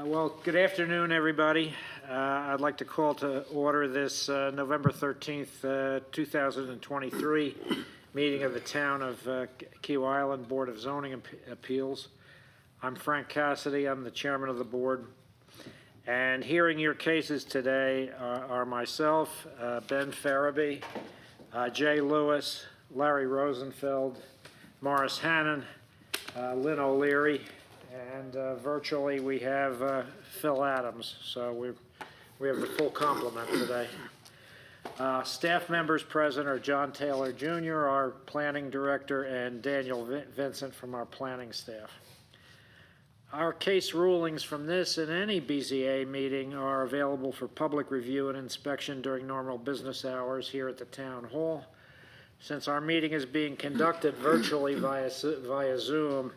Well, good afternoon, everybody. I'd like to call to order this November 13th, 2023 meeting of the Town of Key Island Board of Zoning Appeals. I'm Frank Cassidy. I'm the chairman of the board. And hearing your cases today are myself, Ben Farabee, Jay Lewis, Larry Rosenfeld, Morris Hannon, Lynn O'Leary, and virtually we have Phil Adams. So we have the full complement today. Staff members present are John Taylor Jr., our planning director, and Daniel Vincent from our planning staff. Our case rulings from this and any BZA meeting are available for public review and inspection during normal business hours here at the town hall. Since our meeting is being conducted virtually via Zoom,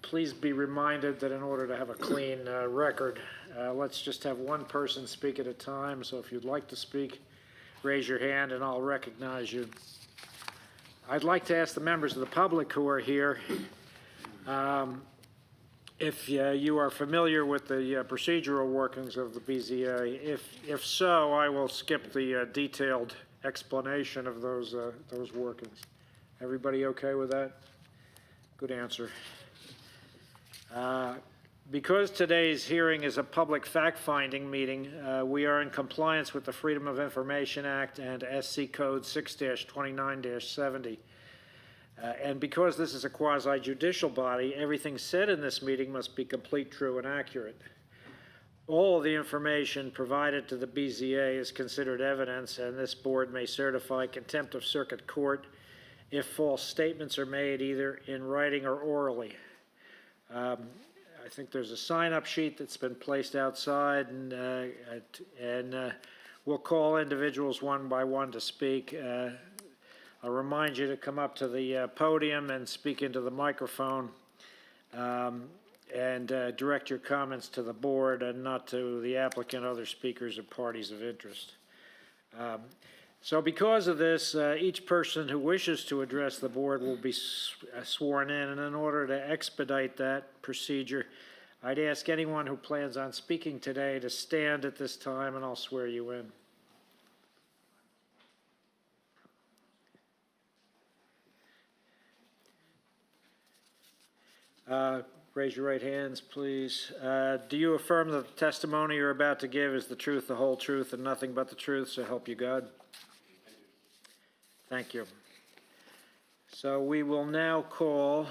please be reminded that in order to have a clean record, let's just have one person speak at a time. So if you'd like to speak, raise your hand and I'll recognize you. I'd like to ask the members of the public who are here, if you are familiar with the procedural workings of the BZA. If so, I will skip the detailed explanation of those workings. Everybody okay with that? Good answer. Because today's hearing is a public fact-finding meeting, we are in compliance with the Freedom of Information Act and SC Code 6-29-70. And because this is a quasi-judicial body, everything said in this meeting must be complete, true, and accurate. All of the information provided to the BZA is considered evidence, and this board may certify contempt of circuit court if false statements are made either in writing or orally. I think there's a sign-up sheet that's been placed outside, and we'll call individuals one by one to speak. I'll remind you to come up to the podium and speak into the microphone, and direct your comments to the board and not to the applicant, other speakers, or parties of interest. So because of this, each person who wishes to address the board will be sworn in, and in order to expedite that procedure, I'd ask anyone who plans on speaking today to stand at this time, and I'll swear you in. Raise your right hands, please. Do you affirm that the testimony you're about to give is the truth, the whole truth, and nothing but the truth, so help you God? Thank you. So we will now call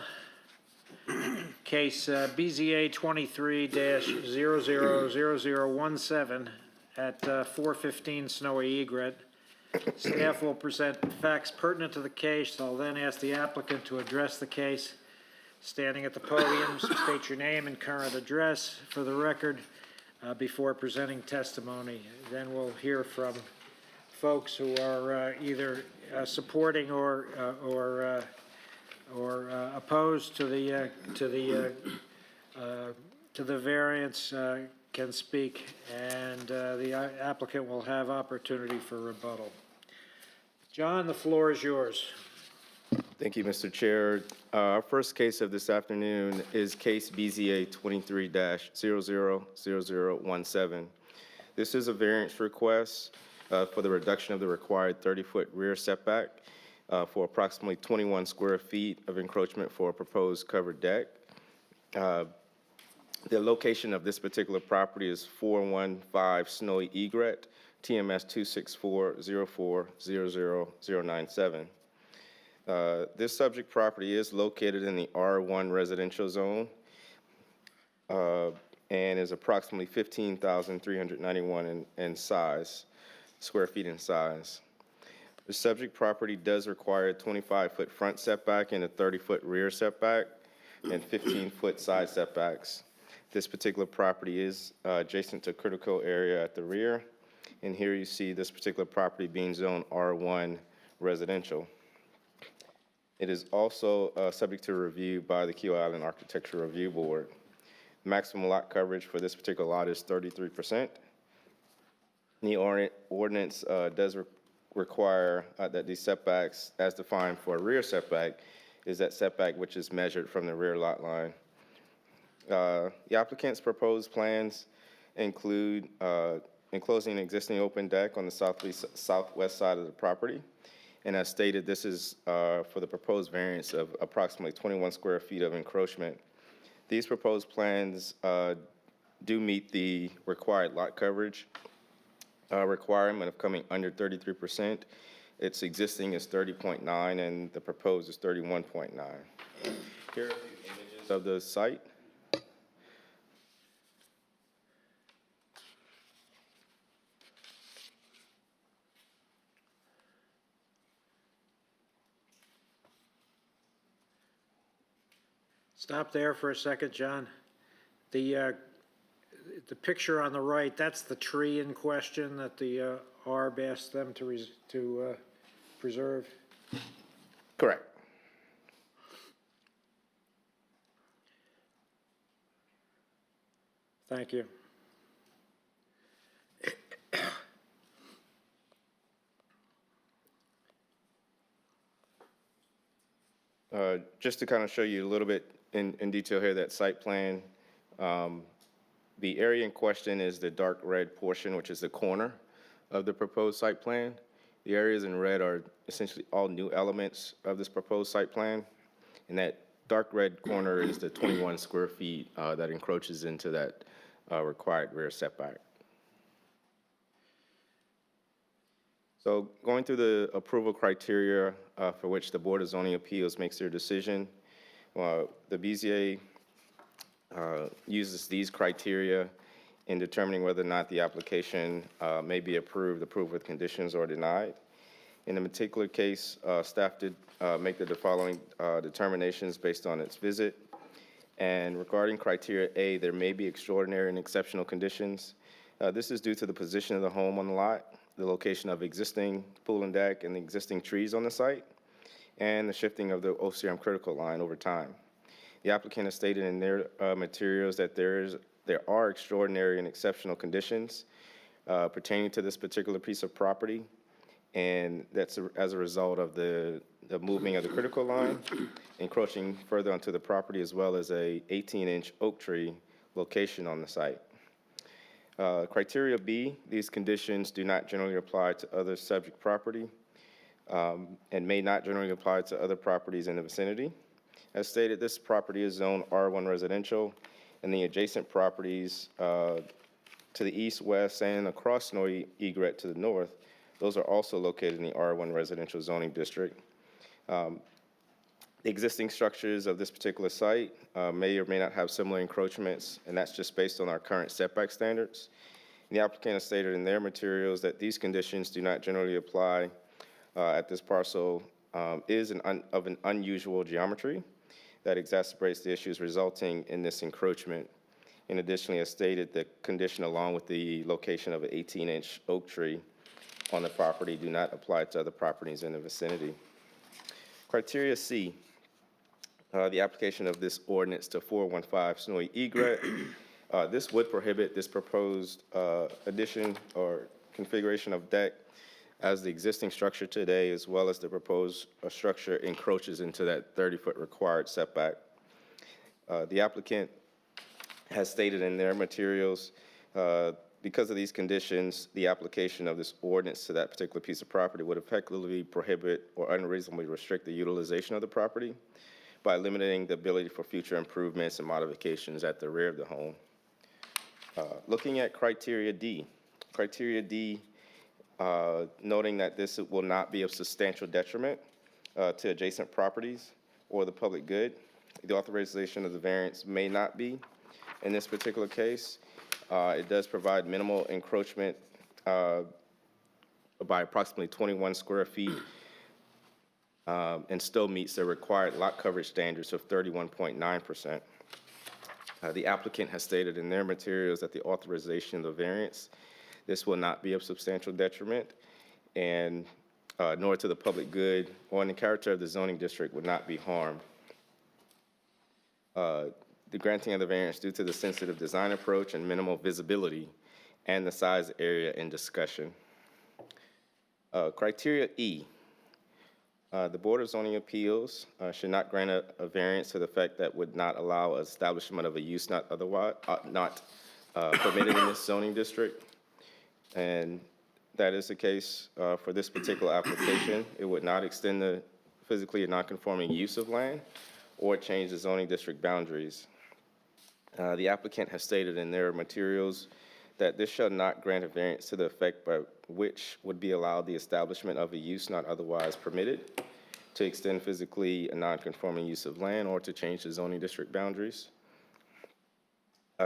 case BZA 23-000017 at 415 Snowy Egret. Staff will present facts pertinent to the case. I'll then ask the applicant to address the case. Standing at the podium, state your name and current address for the record before presenting testimony. Then we'll hear from folks who are either supporting or opposed to the variance can speak, and the applicant will have opportunity for rebuttal. John, the floor is yours. Thank you, Mr. Chair. Our first case of this afternoon is case BZA 23-000017. This is a variance request for the reduction of the required 30-foot rear setback for approximately 21 square feet of encroachment for a proposed covered deck. The location of this particular property is 415 Snowy Egret, TMS 26404000097. This subject property is located in the R1 residential zone and is approximately 15,391 in size, square feet in size. The subject property does require a 25-foot front setback and a 30-foot rear setback and 15-foot side setbacks. This particular property is adjacent to a critical area at the rear, and here you see this particular property being zoned R1 residential. It is also subject to review by the Key Island Architecture Review Board. Maximum lot coverage for this particular lot is 33%. The ordinance does require that these setbacks, as defined for a rear setback, is that setback which is measured from the rear lot line. The applicant's proposed plans include enclosing an existing open deck on the southwest side of the property. And as stated, this is for the proposed variance of approximately 21 square feet of encroachment. These proposed plans do meet the required lot coverage requirement of coming under 33%. Its existing is 30.9 and the proposed is 31.9. Here are a few images of the site. Stop there for a second, John. The picture on the right, that's the tree in question that the ARB asked them to preserve. Correct. Thank you. Just to kind of show you a little bit in detail here, that site plan, the area in question is the dark red portion, which is the corner of the proposed site plan. The areas in red are essentially all new elements of this proposed site plan. And that dark red corner is the 21 square feet that encroaches into that required rear setback. So going through the approval criteria for which the Board of Zoning Appeals makes their decision, the BZA uses these criteria in determining whether or not the application may be approved with conditions, or denied. In the particular case, staff did make the following determinations based on its visit. And regarding criteria A, there may be extraordinary and exceptional conditions. This is due to the position of the home on the lot, the location of existing pool and deck and the existing trees on the site, and the shifting of the OCRM critical line over time. The applicant has stated in their materials that there are extraordinary and exceptional conditions pertaining to this particular piece of property, and that's as a result of the moving of the critical line, encroaching further onto the property, as well as a 18-inch oak tree location on the site. Criteria B, these conditions do not generally apply to other subject property and may not generally apply to other properties in the vicinity. As stated, this property is zoned R1 residential, and the adjacent properties to the east, west, and across Snowy Egret to the north, those are also located in the R1 residential zoning district. The existing structures of this particular site may or may not have similar encroachments, and that's just based on our current setback standards. And the applicant has stated in their materials that these conditions do not generally apply at this parcel, is of an unusual geometry that exacerbates the issues resulting in this encroachment. And additionally, as stated, the condition along with the location of an 18-inch oak tree on the property do not apply to other properties in the vicinity. Criteria C, the application of this ordinance to 415 Snowy Egret. This would prohibit this proposed addition or configuration of deck as the existing structure today, as well as the proposed structure encroaches into that 30-foot required setback. The applicant has stated in their materials, because of these conditions, the application of this ordinance to that particular piece of property would effectively prohibit or unreasonably restrict the utilization of the property by limiting the ability for future improvements and modifications at the rear of the home. Looking at criteria D. Criteria D, noting that this will not be of substantial detriment to adjacent properties or the public good. The authorization of the variance may not be in this particular case. It does provide minimal encroachment by approximately 21 square feet and still meets the required lot coverage standards of 31.9%. The applicant has stated in their materials that the authorization of the variance, this will not be of substantial detriment, and nor to the public good or in the character of the zoning district would not be harmed. The granting of the variance due to the sensitive design approach and minimal visibility and the size area in discussion. Criteria E, The Board of Zoning Appeals should not grant a variance to the effect that would not allow establishment of a use not otherwise, not permitted in this zoning district. And that is the case for this particular application. It would not extend the physically non-conforming use of land or change the zoning district boundaries. The applicant has stated in their materials that this shall not grant a variance to the effect by which would be allowed the establishment of a use not otherwise permitted to extend physically a non-conforming use of land or to change the zoning district boundaries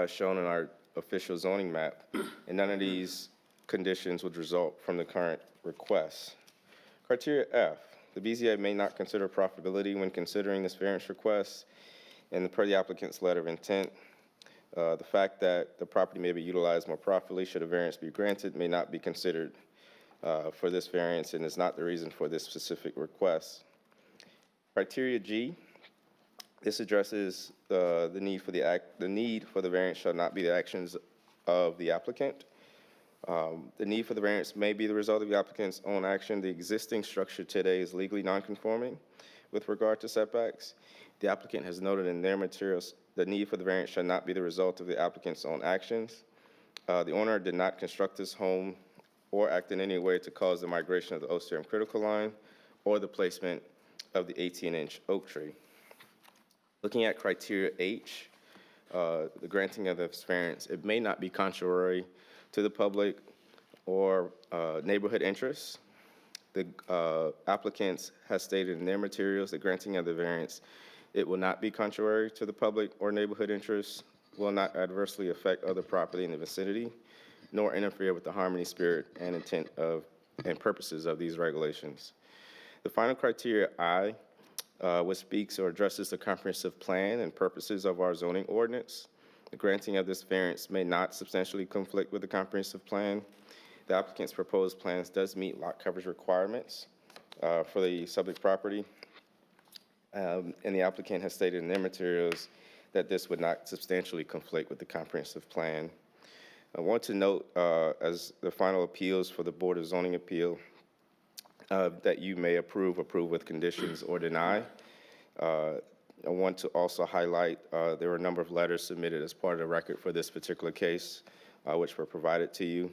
shown in our official zoning map, and none of these conditions would result from the current request. Criteria F, the BZA may not consider profitability when considering this variance request, and per the applicant's letter of intent, the fact that the property may be utilized more profitably should a variance be granted may not be considered for this variance and is not the reason for this specific request. Criteria G, this addresses the need for the variance shall not be the actions of the applicant. The need for the variance may be the result of the applicant's own action. The existing structure today is legally non-conforming with regard to setbacks. The applicant has noted in their materials the need for the variance shall not be the result of the applicant's own actions. The owner did not construct this home or act in any way to cause the migration of the Osterham critical line or the placement of the 18-inch oak tree. Looking at criteria H, the granting of this variance, it may not be contrary to the public or neighborhood interests. The applicants has stated in their materials the granting of the variance, it will not be contrary to the public or neighborhood interests, will not adversely affect other property in the vicinity, nor interfere with the harmony, spirit, and intent of and purposes of these regulations. The final criteria I, which speaks or addresses the comprehensive plan and purposes of our zoning ordinance. The granting of this variance may not substantially conflict with the comprehensive plan. The applicant's proposed plans does meet lot coverage requirements for the subject property. And the applicant has stated in their materials that this would not substantially conflict with the comprehensive plan. I want to note as the final appeals for the Board of Zoning Appeal that you may approve with conditions, or deny. I want to also highlight there were a number of letters submitted as part of the record for this particular case, which were provided to you.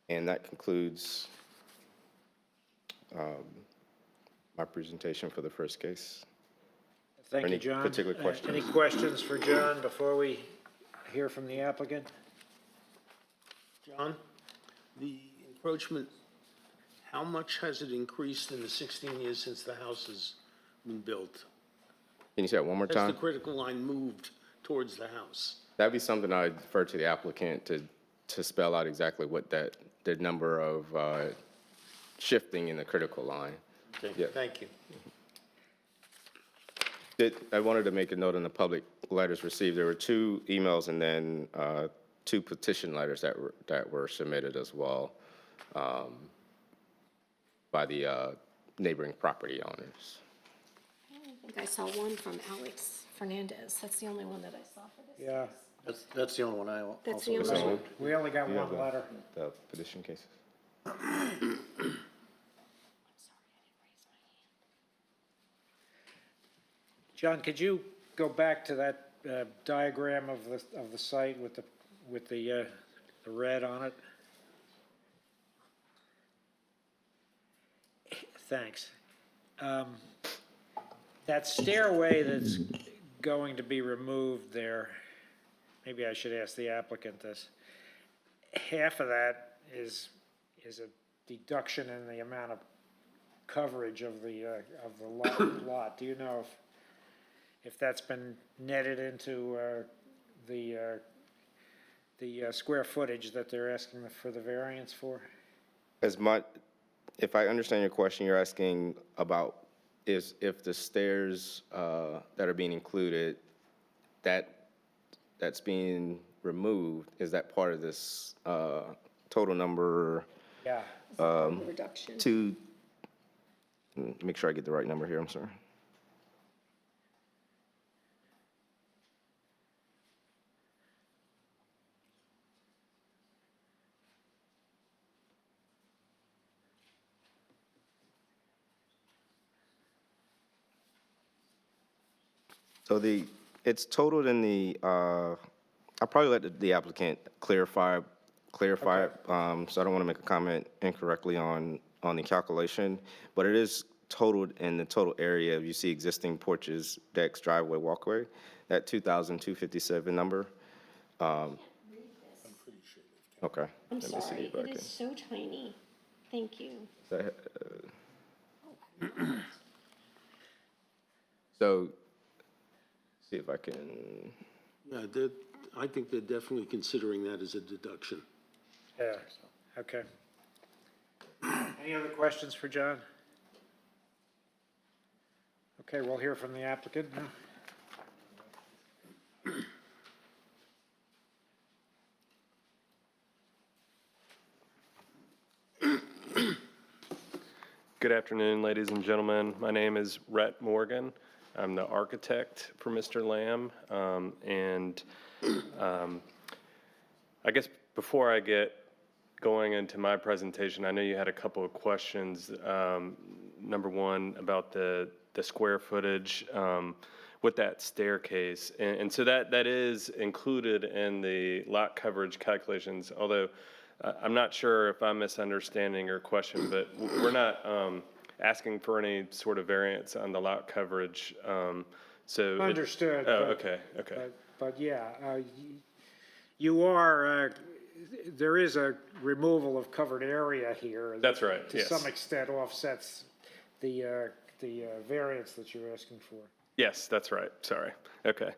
And that concludes my presentation for the first case. Thank you, Any John. particular questions? Any questions for John before we hear from the applicant? John, the encroachment, how much has it increased in the 16 years since the house has been built? Can you say that one more Has the time? critical line moved towards the house? That'd be something I'd defer to the applicant to spell out exactly what the number of shifting in the critical line. Okay, Yeah. thank you. I wanted to make a note on the public letters received. There were 2 emails and then 2 petition letters that were submitted as well by the neighboring property owners. I think I saw one from Alex Fernandez. That's the only one that I saw for this. Yeah, That's the only one I That's the also only one. received. we only got You have one letter. The petition cases. I'm sorry, I didn't raise my hand. John, could you go back to that diagram of the site with the red on it? Thanks. That stairway that's going to be removed there, maybe I should ask the applicant this. Half of that is a deduction in the amount of coverage of the lot. Do you know if that's been netted into the square footage that they're asking for the variance for? If I understand your question, you're asking about if the stairs that are being included, that's being removed, is that part of this total number? Yeah. The reduction. Make sure I get the right number here, I'm sorry. So it's totaled in the, I'll probably let the applicant clarify it. So I don't want to make a comment incorrectly on the calculation, but it is totaled in the total area. You see existing porches, decks, driveway, walkway, that 2,257 number. Okay. I'm Let me see sorry, if I it can- is so tiny. Thank you. So, see if I can, Yeah, I think they're definitely considering that as a deduction. Yeah, okay. Any other questions for John? Okay, we'll hear from the applicant now. Good afternoon, ladies and gentlemen. My name is Rhett Morgan. I'm the architect for Mr. Lamb. I guess before I get going into my presentation, I know you had a couple of questions. Number one, about the square footage with that staircase. And so that is included in the lot coverage calculations, although I'm not sure if I'm misunderstanding your question, but we're not asking for any sort of variance on the lot coverage. So Understood. Oh, but- okay, okay. But yeah, you are, there is a removal of covered area here. That's right, To yes. some extent offsets the variance that you're asking for. Yes, that's right. Sorry. Okay.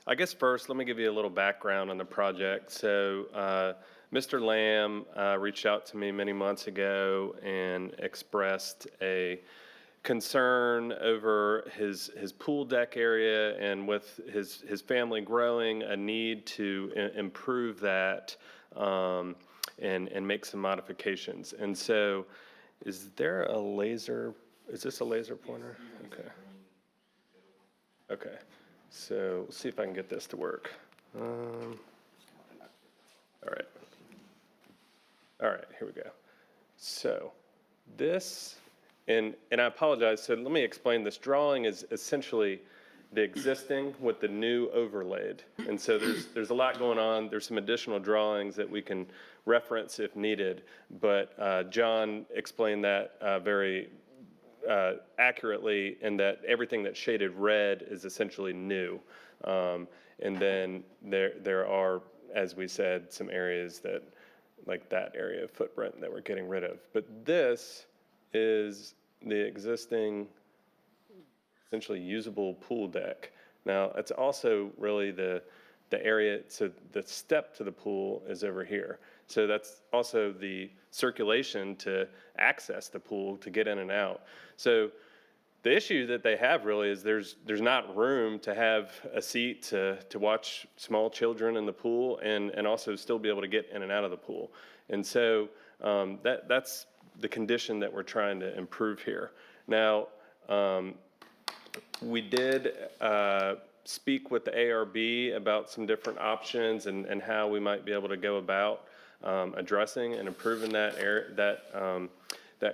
I guess first, let me give you a little background on the project. So, Mr. Lamb reached out to me many months ago and expressed a concern over his pool deck area, and with his family growing, a need to improve that and make some modifications. And so, is there a laser? Is this a laser pointer? Okay. Okay. So let's see if I can get this to work. All right. All right, here we go. So this, and I apologize, so let me explain. This drawing is essentially the existing with the new overlaid. And so there's a lot going on. There's some additional drawings that we can reference if needed, but John explained that very accurately, in that everything that's shaded red is essentially new. And then there are, as we said, some areas that, like that area of footprint, that we're getting rid of. But this is the existing, essentially usable pool deck. Now, it's also really the area, so the step to the pool is over here. So that's also the circulation to access the pool, to get in and out. So the issue that they have really is there's not room to have a seat to watch small children in the pool and also still be able to get in and out of the pool. And so that's the condition that we're trying to improve here. Now, we did speak with the ARB about some different options and how we might be able to go about addressing and improving that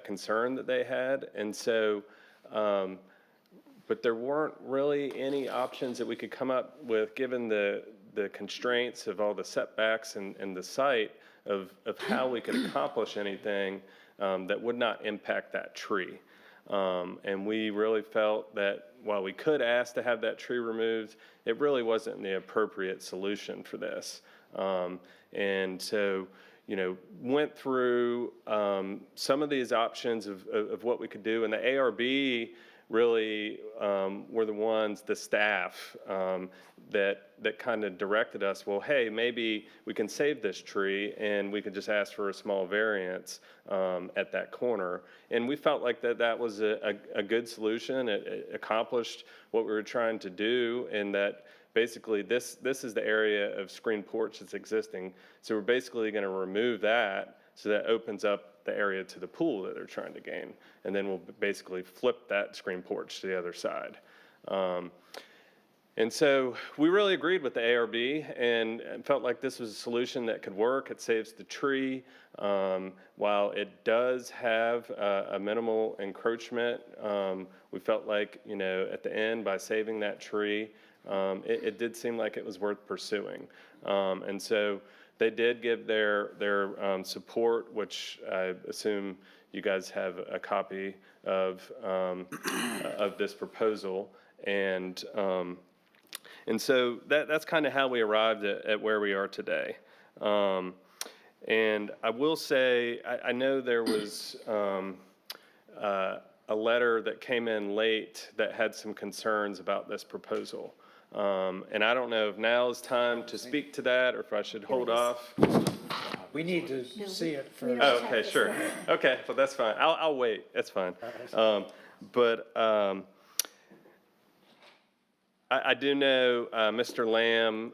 concern that they had. And so, but there weren't really any options that we could come up with, given the constraints of all the setbacks and the site, of how we could accomplish anything that would not impact that tree. And we really felt that while we could ask to have that tree removed, it really wasn't the appropriate solution for this. And so, went through some of these options of what we could do, and the ARB really were the ones, the staff, that kind of directed us, well, hey, maybe we can save this tree and we could just ask for a small variance at that corner. And we felt like that was a good solution. It accomplished what we were trying to do, and that basically this is the area of screen porch that's existing. So we're basically going to remove that, so that opens up the area to the pool that they're trying to gain. And then we'll basically flip that screen porch to the other side. And so we really agreed with the ARB and felt like this was a solution that could work. It saves the tree. While it does have a minimal encroachment, we felt like, you know, at the end, by saving that tree, it did seem like it was worth pursuing. And so they did give their support, which I assume you guys have a copy of this proposal. And so that's kind of how we arrived at where we are today. And I will say, I know there was a letter that came in late that had some concerns about this proposal. And I don't know if now is time to speak to that, or if I should hold off. We need to see it we first. don't Oh, have okay, this sure. letter. Okay, well, that's fine. I'll wait. That's fine. But I do know Mr. Lamb,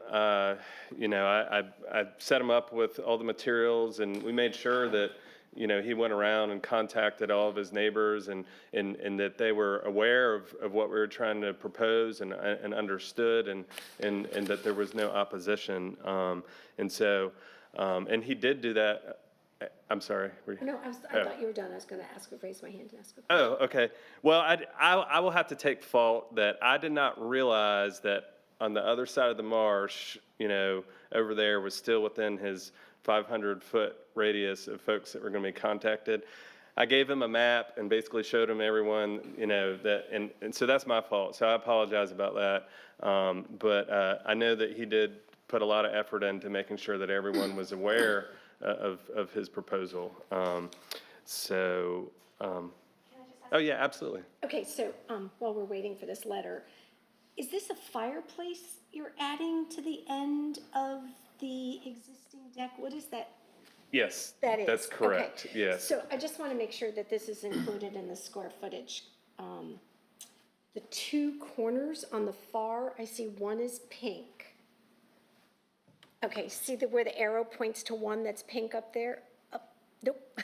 you know, I set him up with all the materials, and we made sure that, you know, he went around and contacted all of his neighbors, and that they were aware of what we were trying to propose and understood, and that there was no opposition. And so, and he did do that. I'm sorry. No, I thought you were done. I was gonna raise my hand and ask. Oh, okay. Well, I will have to take fault that I did not realize that on the other side of the marsh, you know, over there was still within his 500-foot radius of folks that were going to be contacted. I gave him a map and basically showed him everyone, you know, that, and so that's my fault. So I apologize about that. But I know that he did put a lot of effort into making sure that everyone was aware of his proposal. Oh yeah, absolutely. Okay, so, while we're waiting for this letter, is this a fireplace you're adding to the end of the existing deck? What is that? Yes, That is? that's correct. Okay. Yes. So I just want to make sure that this is included in the square footage. The two corners on the far, I see one is pink. Okay, see where the arrow points to one that's pink up there? Nope,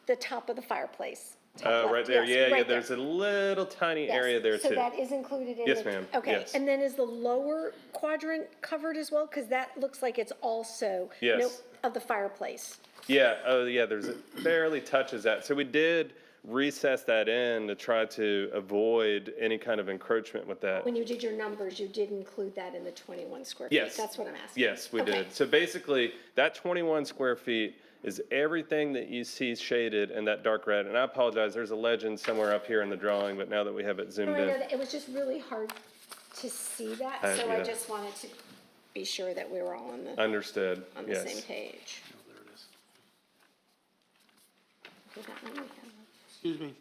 the top of the fireplace. Top Right left, there, yes, yeah, right there. there's a little tiny Yes, area there So too. that is included in the? Yes, ma'am, Okay, yes. and then is the lower quadrant covered as well? Because that looks like it's also. Yes. Nope, of the fireplace. Yeah, oh yeah, it barely touches that. So we did recess that in to try to avoid any kind of encroachment with that. When you did your numbers, you did include that in the 21 square feet? Yes. That's what I'm asking. Yes, we Okay. did. So basically, that 21 square feet is everything that you see shaded in that dark red. And I apologize, there's a legend somewhere up here in the drawing, but now that we have it No, zoomed I know in. that, it was just really hard to see that, so yeah. I just wanted to be sure that we were all on the Understood, same yes. page. Okay, that one we have. Excuse me.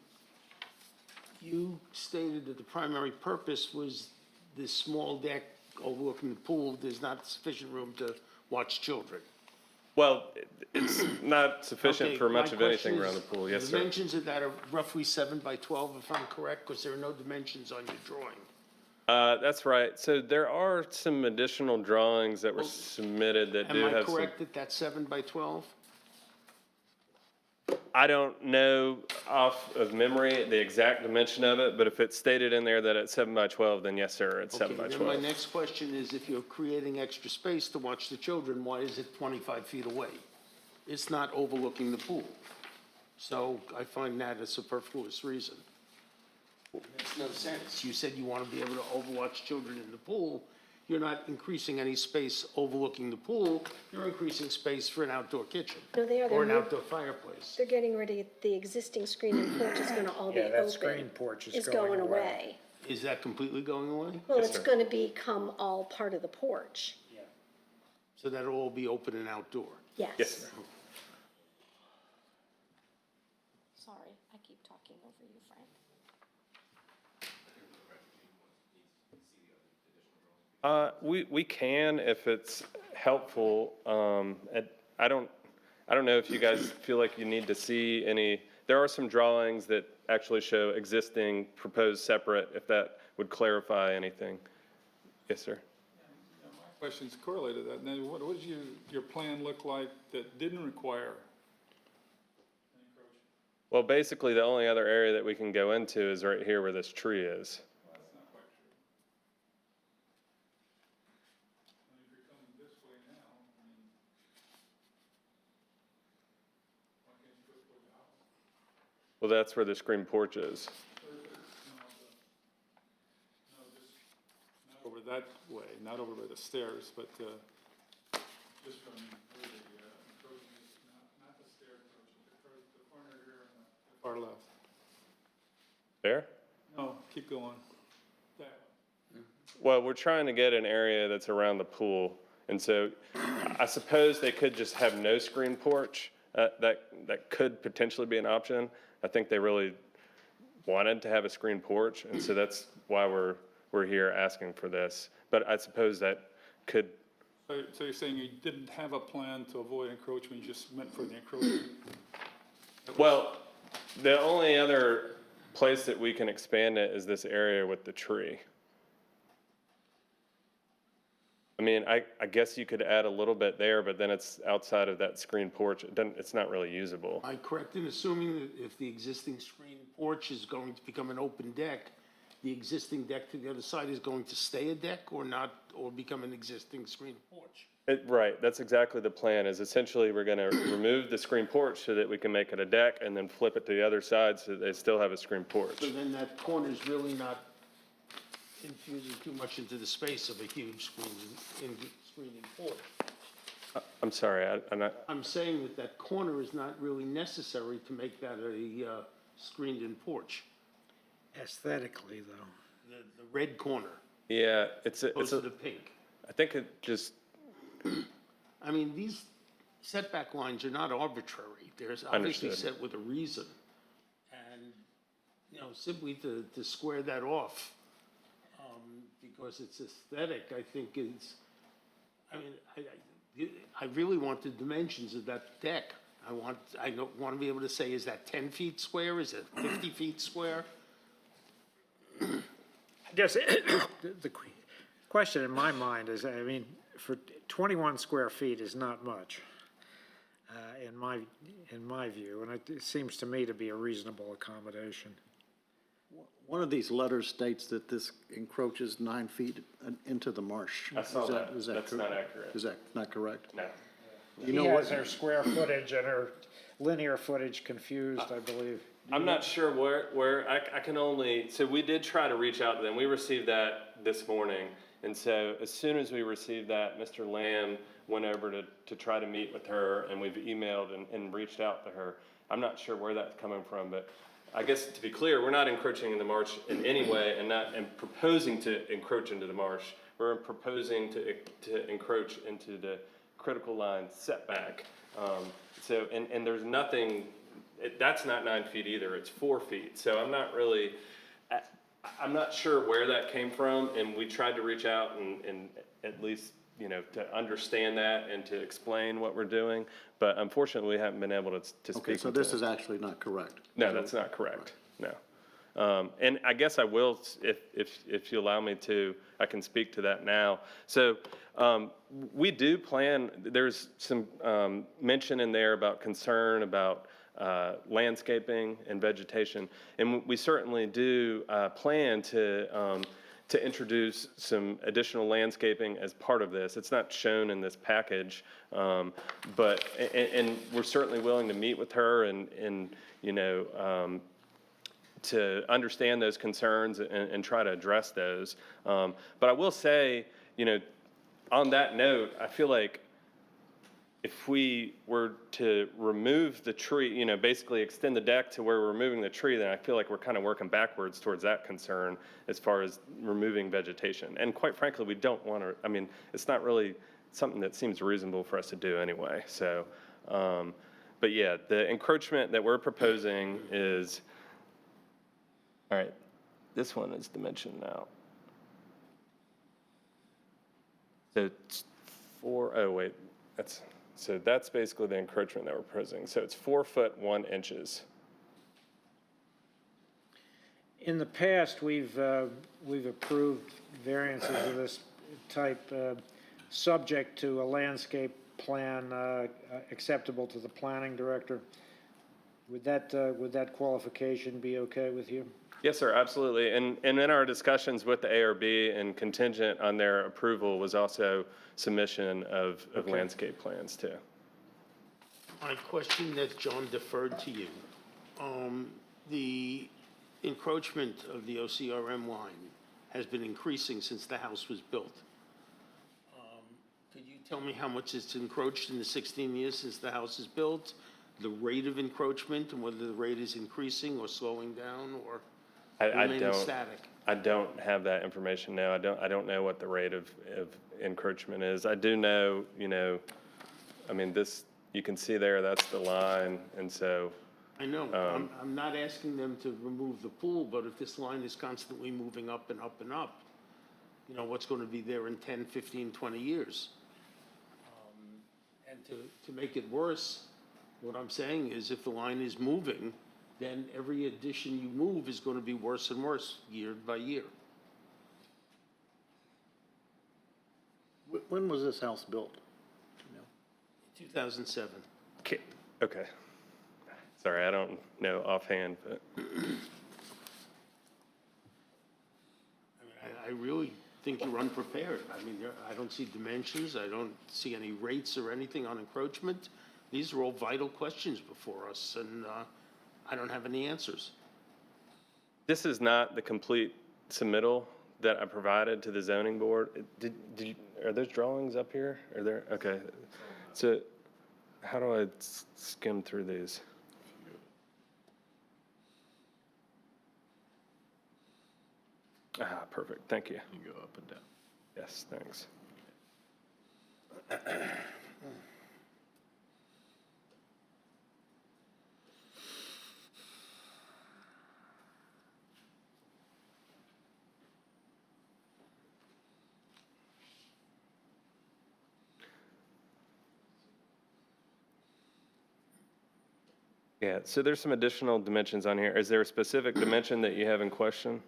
You stated that the primary purpose was this small deck overlooking the pool. There's not sufficient room to watch children. Well, it's not sufficient Okay, for much my of anything question around the is, pool, yes, the sir. dimensions of that are roughly 7 by 12, if I'm correct, because there are no dimensions on your drawing. That's right. So there are some additional drawings that were submitted that do Am I have some. correct that that's 7 by 12? I don't know off of memory the exact dimension of it, but if it's stated in there that it's 7 by 12, then yes, sir, it's 7 by Okay, then my 12. next question is, if you're creating extra space to watch the children, why is it 25 feet away? It's not overlooking the pool. So I find that a superfluous reason. Makes no sense. You said you want to be able to overwatch children in the pool. You're not increasing any space overlooking the pool. You're increasing space for an outdoor kitchen. No, they are. Or an They're outdoor fireplace. They're getting ready, the existing screen and porch is gonna all be Yeah, open. that screen porch is Is going going away. away. Is that completely going away? Well, Yes, it's sir. gonna become all part of the porch. So that'll all be open and outdoor? Yes. Yes, sir. Sorry, I keep talking over you, Frank. We can if it's helpful. I don't know if you guys feel like you need to see any, there are some drawings that actually show existing proposed separate, if that would clarify anything. Yes, sir. My question's correlated to that. Now, what does your plan look like that didn't require? Well, basically, the only other area that we can go into is right here where this tree is. Well, that's where the screen porch is. Not over that way, not over by the stairs, but just from where the encroachment is, not the stair approach, the corner here on the far left. There? No, keep going. That way. Well, we're trying to get an area that's around the pool, and so I suppose they could just have no screen porch. That could potentially be an option. I think they really wanted to have a screen porch, and so that's why we're here asking for this. But I suppose that could, So you're saying you didn't have a plan to avoid encroachment, you just went for the encroachment? well, the only other place that we can expand it is this area with the tree. I mean, I guess you could add a little bit there, but then it's outside of that screen porch. It's not really usable. Am I correct in assuming that if the existing screen porch is going to become an open deck, the existing deck to the other side is going to stay a deck or not, or become an existing screen porch? Right, that's exactly the plan, is essentially we're gonna remove the screen porch so that we can make it a deck and then flip it to the other side so that they still have a screen porch. So then that corner's really not infusing too much into the space of a huge screening porch. I'm sorry, I'm not, I'm saying that that corner is not really necessary to make that a screened-in porch. Aesthetically, though. The red corner, yeah, it's opposed to a, the pink. I think it just, I mean, these setback lines are not arbitrary. There's obviously Understood. set with a reason. And, you know, simply to square that off, because it's aesthetic, I think is, I mean, I really want the dimensions of that deck. I don't want to be able to say, is that 10 feet square? Is it 50 feet square? I guess the question in my mind is, I mean, for 21 square feet is not much, in my view, and it seems to me to be a reasonable accommodation. One of these letters states that this encroaches 9 feet into the marsh. I saw Is that. is That's correct? not accurate. Is that not correct? no. He has her square footage and her linear footage confused, I believe. I'm not sure where, I can only, so we did try to reach out to them. We received that this morning. And so as soon as we received that, Mr. Lamb went over to try to meet with her, and we've emailed and reached out to her. I'm not sure where that's coming from, but I guess to be clear, we're not encroaching in the marsh in any way and proposing to encroach into the marsh. We're proposing to encroach into the critical line setback. So, and there's nothing, that's not 9 feet either, it's 4 feet. So I'm not really, I'm not sure where that came from, and we tried to reach out and at least, you know, to understand that and to explain what we're doing, but unfortunately, we haven't been able to speak Okay, so with this them. is actually not correct. No, that's not correct, no. And I guess I will, if you allow me to, I can speak to that now. So, we do plan, there's some, mention in there about concern about, landscaping and vegetation. And we certainly do, plan to introduce some additional landscaping as part of this. It's not shown in this package, but, and we're certainly willing to meet with her and you know, to understand those concerns and try to address those. But I will say, you know, on that note, I feel like if we were to remove the tree, you know, basically extend the deck to where we're removing the tree, then I feel like we're kind of working backwards towards that concern as far as removing vegetation. And quite frankly, we don't want to, I mean, it's not really something that seems reasonable for us to do anyway. So, but yeah, the encroachment that we're proposing is, all right, this one is dimensioned now. So it's oh wait, so that's basically the encroachment that we're proposing. So it's 4 foot 1 inches. In the past, we've approved variances of this type, subject to a landscape plan acceptable to the planning director. Would that qualification be okay with you? Yes, sir, absolutely. And in our discussions with the ARB and contingent on their approval was also submission of landscape plans too. My question that John deferred to you. the encroachment of the OCRM line has been increasing since the house was built. Could you tell me how much it's encroached in the 16 years since the house is built? The rate of encroachment, and whether the rate is increasing or slowing down or I remaining don't, static? I don't have that information now. I don't know what the rate of encroachment is. I do know, I mean, this, you can see there, that's the line, and so, I know, I'm not asking them to remove the pool, but if this line is constantly moving up and up and up, what's going to be there in 10, 15, 20 years? And to make it worse, what I'm saying is if the line is moving, then every addition you move is going to be worse and worse year by year. When was this house built? 2007. okay. Sorry, I don't know offhand, but. I really think you're unprepared. I mean, I don't see dimensions, I don't see any rates or anything on encroachment. These are all vital questions before us, and I don't have any answers. This is not the complete submittal that I provided to the zoning board. Are those drawings up here? Are there? Okay. So how do I skim through these? Ah, perfect. Thank you. You go up and down. Yes, thanks. Yeah, so there's some additional dimensions on here. Is there a specific dimension that you have in question?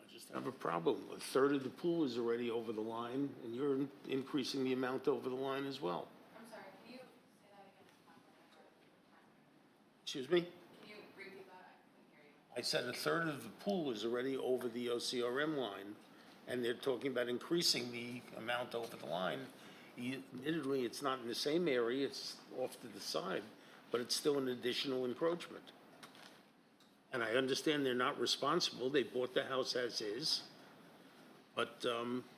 I just have a problem. A third of the pool is already over the line, and you're increasing the amount over the line as well. I'm sorry, can you say that again? Excuse me? Can you repeat that? I couldn't hear you. I said a third of the pool is already over the OCRM line, and they're talking about increasing the amount over the line. Admittedly, it's not in the same area, it's off to the side, but it's still an additional encroachment. And I understand they're not responsible, they bought the house as is, but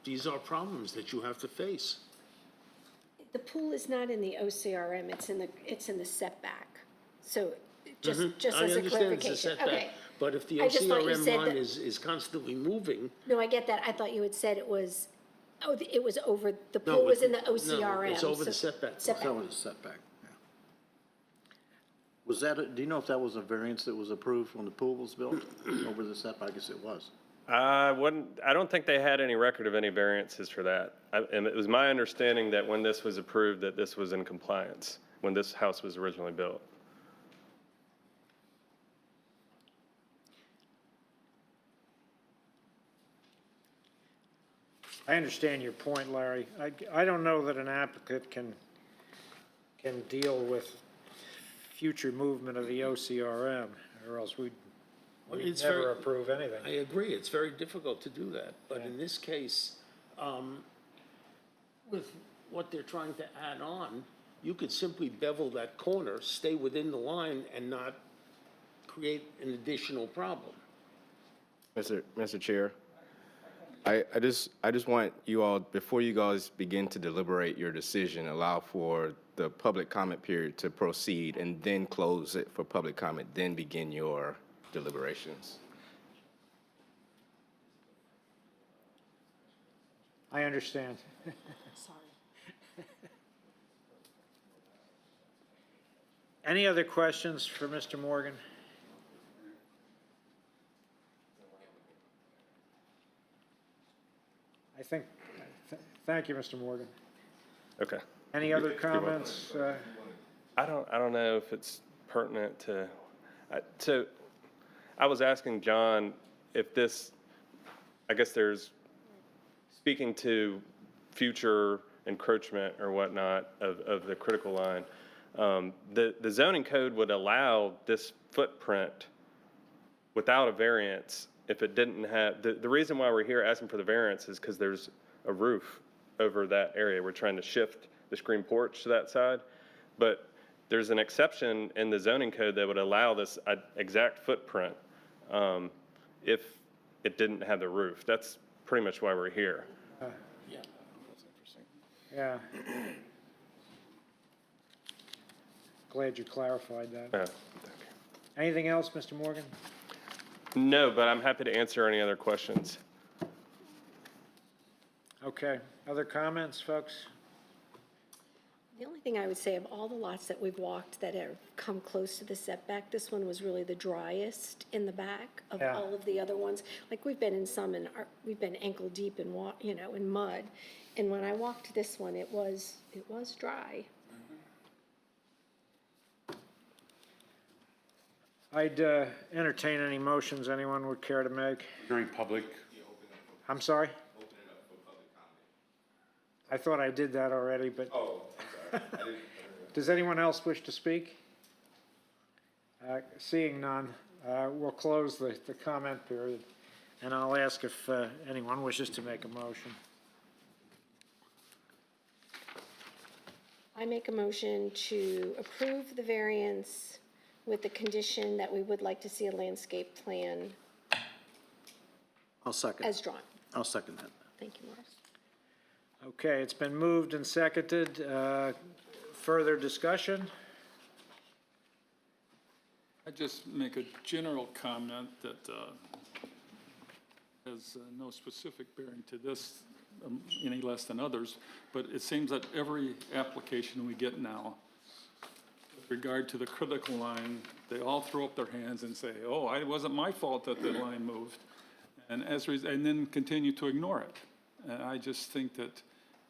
these are problems that you have to face. The pool is not in the OCRM, it's in the setback. So just I as a understand it's a clarification. setback, Okay. but if the I just thought you OCRM said line that- is constantly moving, No, I get that. I thought you had said it was, it was over, the No, pool was in the no, OCRM. it's over the so- setback line. setback. That was a setback, yeah. Was that, do you know if that was a variance that was approved when the pool was built over the setback? I guess it was. I don't think they had any record of any variances for that. And it was my understanding that when this was approved, that this was in compliance, when this house was originally built. I understand your point, Larry. I don't know that an applicant can deal with future movement of the OCRM, or else we'd It's never very- approve anything. I agree, it's very difficult to do that, but in this case, with what they're trying to add on, you could simply bevel that corner, stay within the line, and not create an additional problem. Mr. Chair, I just want you all, before you guys begin to deliberate your decision, allow for the public comment period to proceed and then close it for public comment, then begin your deliberations. I understand. Any other questions for Mr. Morgan? I think, thank you, Mr. Morgan. Okay. Any other You're welcome. comments? I don't know if it's pertinent to, so I was asking John if this, I guess there's, speaking to future encroachment or whatnot of the critical line, the zoning code would allow this footprint without a variance, if it didn't have, the reason why we're here asking for the variance is because there's a roof over that area. We're trying to shift the screen porch to that side. But there's an exception in the zoning code that would allow this exact footprint if it didn't have the roof. That's pretty much why we're here. Yeah. Glad you clarified that. Yeah. Anything else, Mr. Morgan? No, but I'm happy to answer any other questions. Okay. Other comments, folks? The only thing I would say, of all the lots that we've walked that have come close to the setback, this one was really the driest in the back of Yeah. all of the other ones. Like, we've been in some, we've been ankle deep in in mud. And when I walked this one, it was dry. I'd entertain any motions anyone would care to make. During public, I'm sorry? I thought I did that already, but. Oh, I'm sorry. Does anyone else wish to speak? Seeing none, we'll close the comment period, and I'll ask if anyone wishes to make a motion. I make a motion to approve the variance with the condition that we would like to see a landscape plan I'll second. as drawn. I'll second that. Thank you, Morris. Okay, it's been moved and seconded. Further discussion? I just make a general comment that has no specific bearing to this any less than others, but it seems that every application we get now, with regard to the critical line, they all throw up their hands and say, oh, it wasn't my fault that the line moved, and then continue to ignore it. And I just think that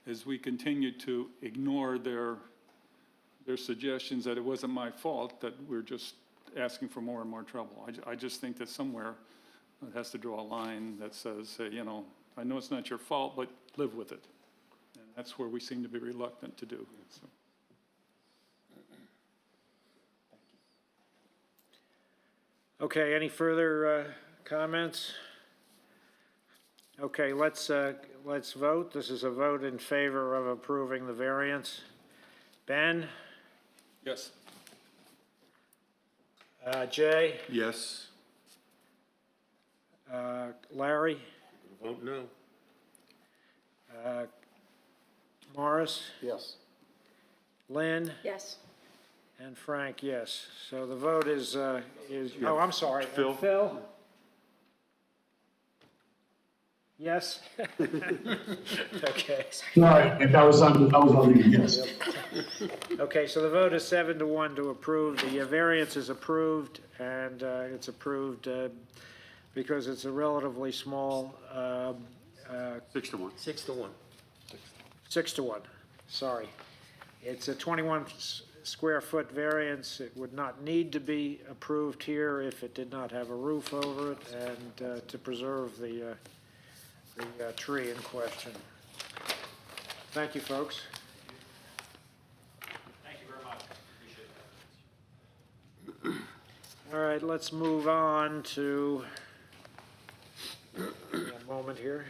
as we continue to ignore their suggestions that it wasn't my fault, that we're just asking for more and more trouble. I just think that somewhere it has to draw a line that says, hey, you know, I know it's not your fault, but live with it. And that's where we seem to be reluctant to do. So. Okay, any further comments? Okay, let's vote. This is a vote in favor of approving the variance. Ben? Yes. Jay? yes. Larry? Vote no. Morris? Yes. Lynn? Yes. And Frank, yes. So the vote is, oh, I'm sorry. And Phil? Phil? Yes? Okay. Sorry, that was on the yes. Okay, so the vote is 7-1 to approve. The variance is approved, and it's approved because it's a relatively small, 6-1. 6-1. 6-1, sorry. It's a 21 square foot variance. It would not need to be approved here if it did not have a roof over it and to preserve the tree in question. Thank you, folks. Thank you very much. Appreciate that. All right, let's move on to a moment here.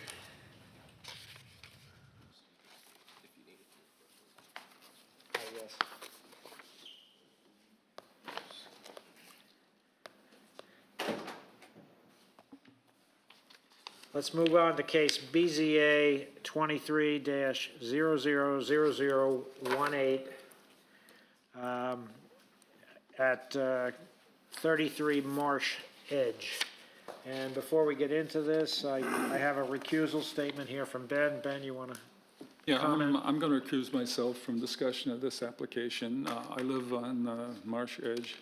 Oh, yes. Let's move on to case BZA 23-000018 at 33 Marsh Edge. And before we get into this, I have a recusal statement here from Ben. Ben, you want to? Yeah, I'm going to recuse myself from discussion of this application. I live on Marsh Edge,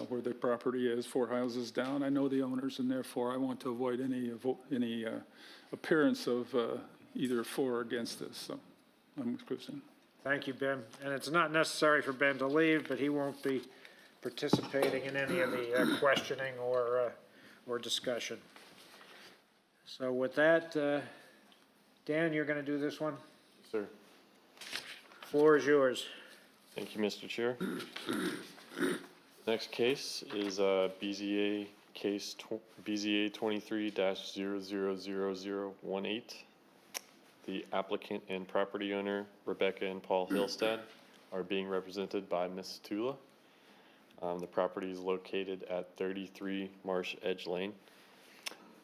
where the property is, 4 houses down. I know the owners, and therefore I want to avoid any appearance of either for or against this, so I'm recusing. Thank you, Ben. And it's not necessary for Ben to leave, but he won't be participating in any of the questioning or discussion. So with that, Dan, you're going to do this one? Sir. Floor is yours. Thank you, Mr. Chair. Next case is BZA case BZA 23-000018. The applicant and property owner, Rebecca and Paul Hillstad, are being represented by Ms. Tula. The property is located at 33 Marsh Edge Lane.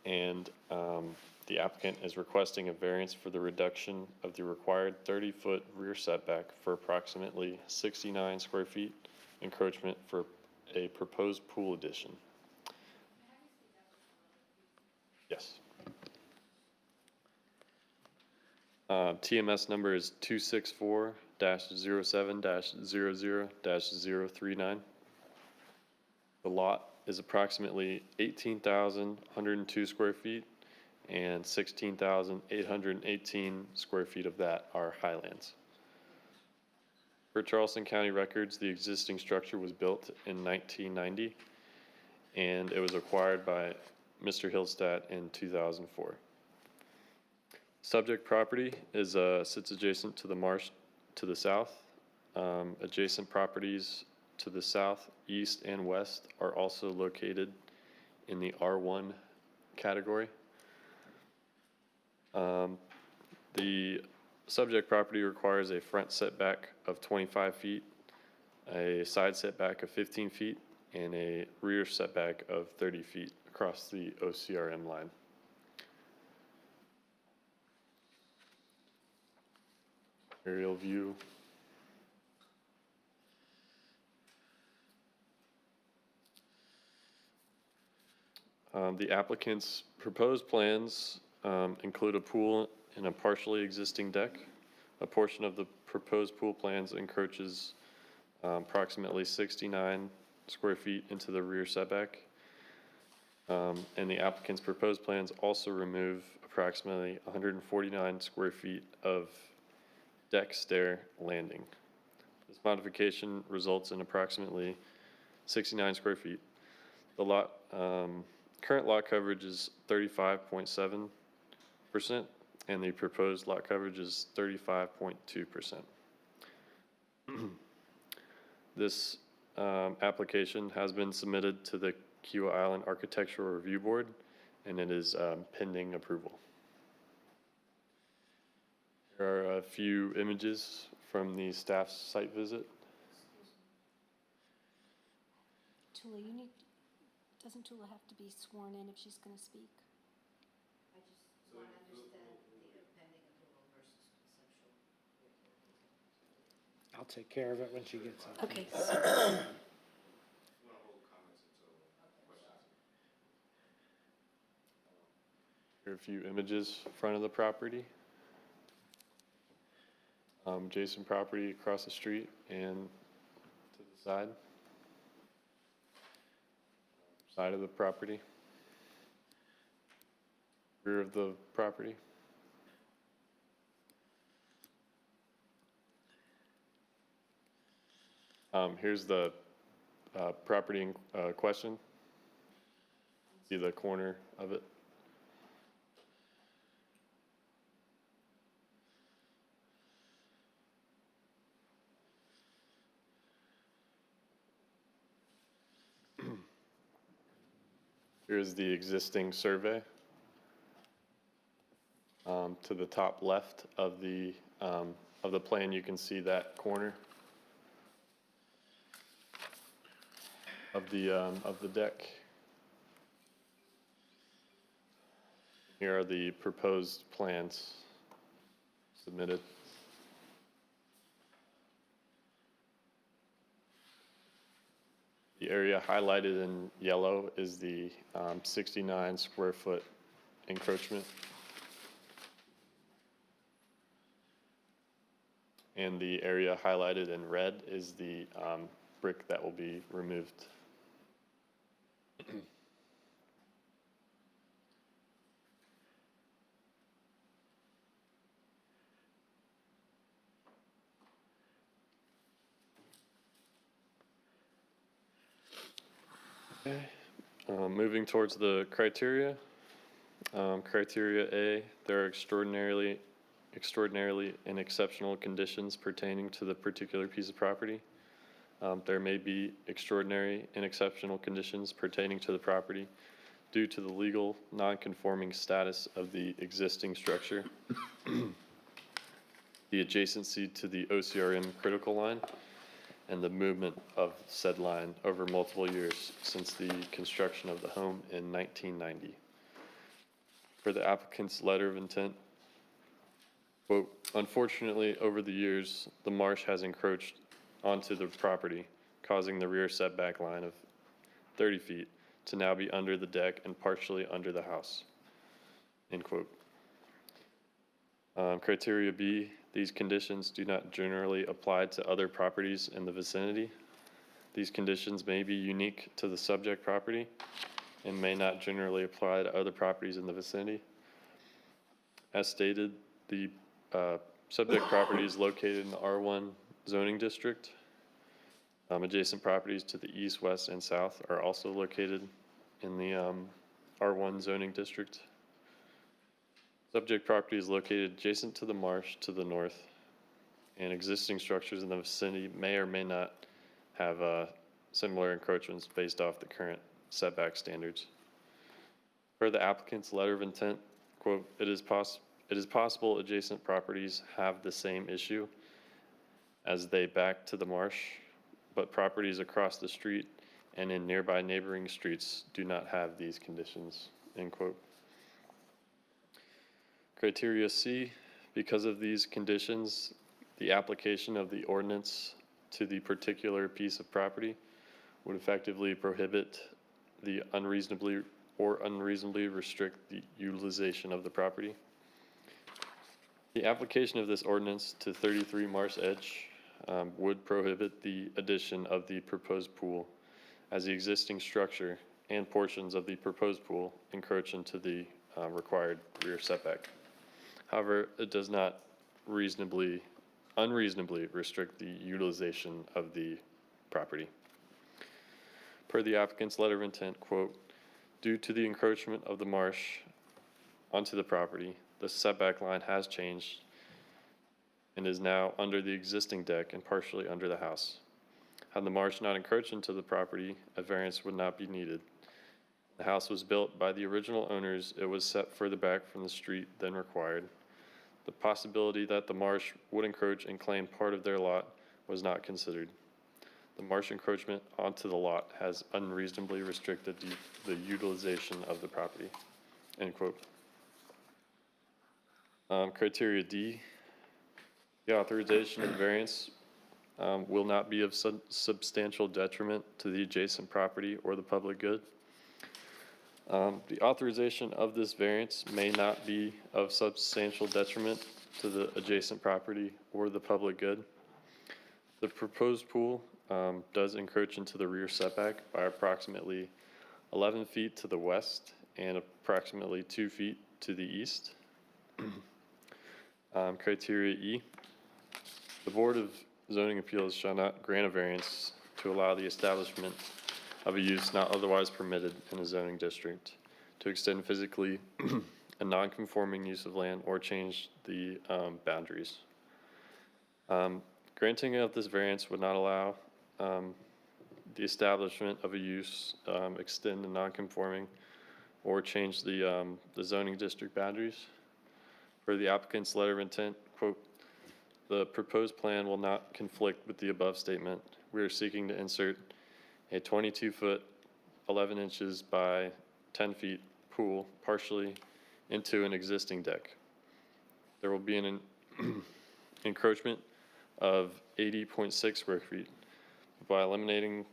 And the applicant is requesting a variance for the reduction of the required 30-foot rear setback for approximately 69 square feet encroachment for a proposed pool addition. Yes. TMS number is 264-07-00-039. The lot is approximately 18,102 square feet, and 16,818 square feet of that are highlands. Per Charleston County records, the existing structure was built in 1990, and it was acquired by Mr. Hillstad in 2004. Subject property is sits adjacent to the marsh to the south. Adjacent properties to the south, east, and west are also located in the R1 category. The subject property requires a front setback of 25 feet, a side setback of 15 feet, and a rear setback of 30 feet across the OCRM line. Aerial view. The applicant's proposed plans include a pool and a partially existing deck. A portion of the proposed pool plans encroaches approximately 69 square feet into the rear setback. And the applicant's proposed plans also remove approximately 149 square feet of deck stair landing. This modification results in approximately 69 square feet. The lot, current lot coverage is 35.7%, and the proposed lot coverage is 35.2%. This application has been submitted to the Kiawah Island Architectural Review Board, and it is pending approval. There are a few images from the staff's site visit. Tula, doesn't Tula have to be sworn in if she's going to speak? I just want to understand the pending approval versus conceptual. I'll take care of it when she gets up. Okay. Here are a few images front of the property. Adjacent property across the street and to the side. Side of the property. Rear of the property. Here's the property in question. See the corner of it. Here's the existing survey. To the top left of the plan, you can see that corner of the deck. Here are the proposed plans submitted. The area highlighted in yellow is the 69 square foot encroachment. And the area highlighted in red is the brick that will be removed. Okay. Moving towards the criteria. Criteria A, there are extraordinarily and exceptional conditions pertaining to the particular piece of property. There may be extraordinary and exceptional conditions pertaining to the property due to the legal non-conforming status of the existing structure, the adjacency to the OCRM critical line, and the movement of said line over multiple years since the construction of the home in 1990. For the applicant's letter of intent, quote, unfortunately, over the years, the marsh has encroached onto the property, causing the rear setback line of 30 feet to now be under the deck and partially under the house, end quote. Criteria B, these conditions do not generally apply to other properties in the vicinity. These conditions may be unique to the subject property and may not generally apply to other properties in the vicinity. As stated, the subject property is located in the R1 zoning district. Adjacent properties to the east, west, and south are also located in the R1 zoning district. Subject property is located adjacent to the marsh to the north, and existing structures in the vicinity may or may not have similar encroachments based off the current setback standards. Per the applicant's letter of intent, quote, it is possible adjacent properties have the same issue as they back to the marsh, but properties across the street and in nearby neighboring streets do not have these conditions, end quote. Criteria C, because of these conditions, the application of the ordinance to the particular piece of property would effectively prohibit the unreasonably restrict the utilization of the property. The application of this ordinance to 33 Marsh Edge would prohibit the addition of the proposed pool, as the existing structure and portions of the proposed pool encroach into the required rear setback. However, it does not unreasonably restrict the utilization of the property. Per the applicant's letter of intent, quote, due to the encroachment of the marsh onto the property, the setback line has changed and is now under the existing deck and partially under the house. Had the marsh not encroached into the property, a variance would not be needed. The house was built by the original owners. It was set further back from the street than required. The possibility that the marsh would encroach and claim part of their lot was not considered. The marsh encroachment onto the lot has unreasonably restricted the utilization of the property, end quote. Criteria D, the authorization of variance will not be of substantial detriment to the adjacent property or the public good. The authorization of this variance may not be of substantial detriment to the adjacent property or the public good. The proposed pool does encroach into the rear setback by approximately 11 feet to the west and approximately 2 feet to the east. Criteria E, the Board of Zoning Appeals shall not grant a variance to allow the establishment of a use not otherwise permitted in a zoning district to extend physically a non-conforming use of land or change the boundaries. Granting of this variance would not allow the establishment of a use, extend the non-conforming, or change the zoning district boundaries. For the applicant's letter of intent, quote, the proposed plan will not conflict with the above statement. We are seeking to insert a 22-foot, 11 inches by 10 feet pool partially into an existing deck. There will be an encroachment of 80.6 square feet. By eliminating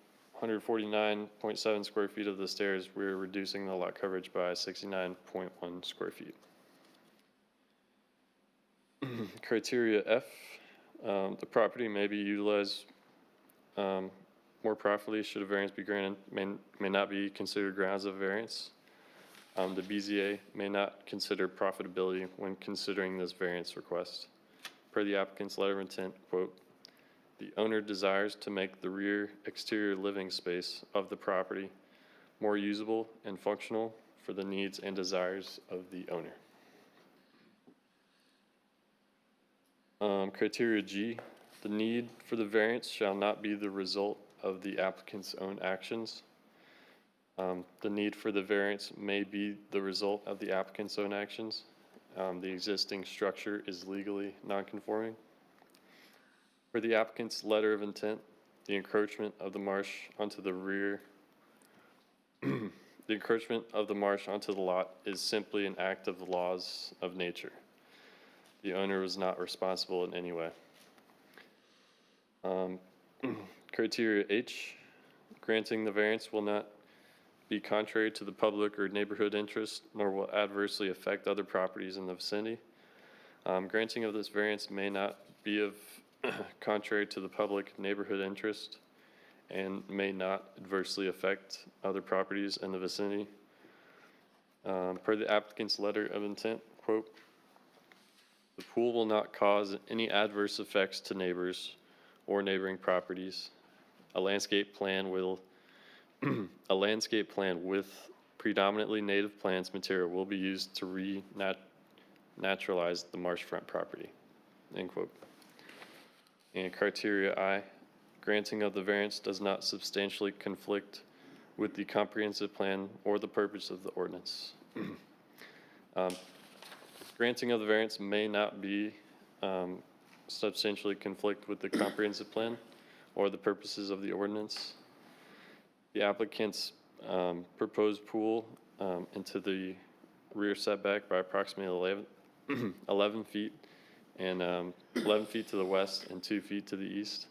149.7 square feet of the stairs, we're reducing the lot coverage by 69.1 square feet. Criteria F, the property may be utilized more properly should a variance be granted, may not be considered grounds of variance. The BZA may not consider profitability when considering this variance request. Per the applicant's letter of intent, quote, the owner desires to make the rear exterior living space of the property more usable and functional for the needs and desires of the owner. Criteria G, The need for the variance shall not be the result of the applicant's own actions. The need for the variance may be the result of the applicant's own actions. The existing structure is legally nonconforming. For the applicant's letter of intent, the encroachment of the marsh onto the rear, the encroachment of the marsh onto the lot is simply an act of the laws of nature. The owner was not responsible in any way. Criteria H, granting the variance will not be contrary to the public or neighborhood interest, nor will adversely affect other properties in the vicinity. Granting of this variance may not be of contrary to the public neighborhood interest and may not adversely affect other properties in the vicinity. Per the applicant's letter of intent, quote, "The pool will not cause any adverse effects to neighbors or neighboring properties. A landscape plan with predominantly native plants material will be used to naturalize the marshfront property," end quote. And criteria I, granting of the variance does not substantially conflict with the comprehensive plan or the purpose of the ordinance. Granting of the variance may not be substantially conflict with the comprehensive plan or the purposes of the ordinance. The applicant's proposed pool into the rear setback by approximately 11 feet and 11 feet to the west and 2 feet to the east.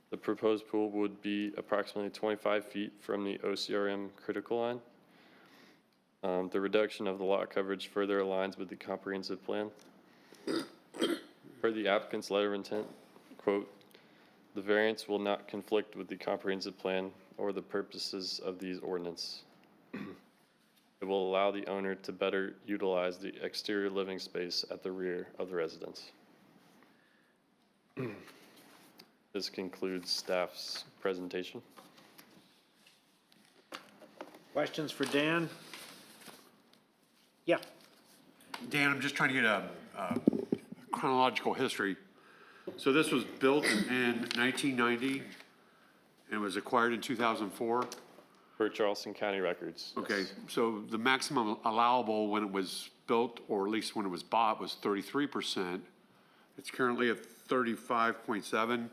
The proposed pool would be approximately 25 feet from the OCRM critical line. The reduction of the lot coverage further aligns with the comprehensive plan. Per the applicant's letter of intent, quote, "The variance will not conflict with the comprehensive plan or the purposes of these ordinance. It will allow the owner to better utilize the exterior living space at the rear of the residence." This concludes staff's presentation. Questions for Dan? Yeah. Dan, I'm just trying to get a chronological history. So this was built in 1990 and was acquired in 2004? Per Charleston County records. Okay, so the maximum allowable when it was built, or at least when it was bought, was 33%. It's currently at 35.7,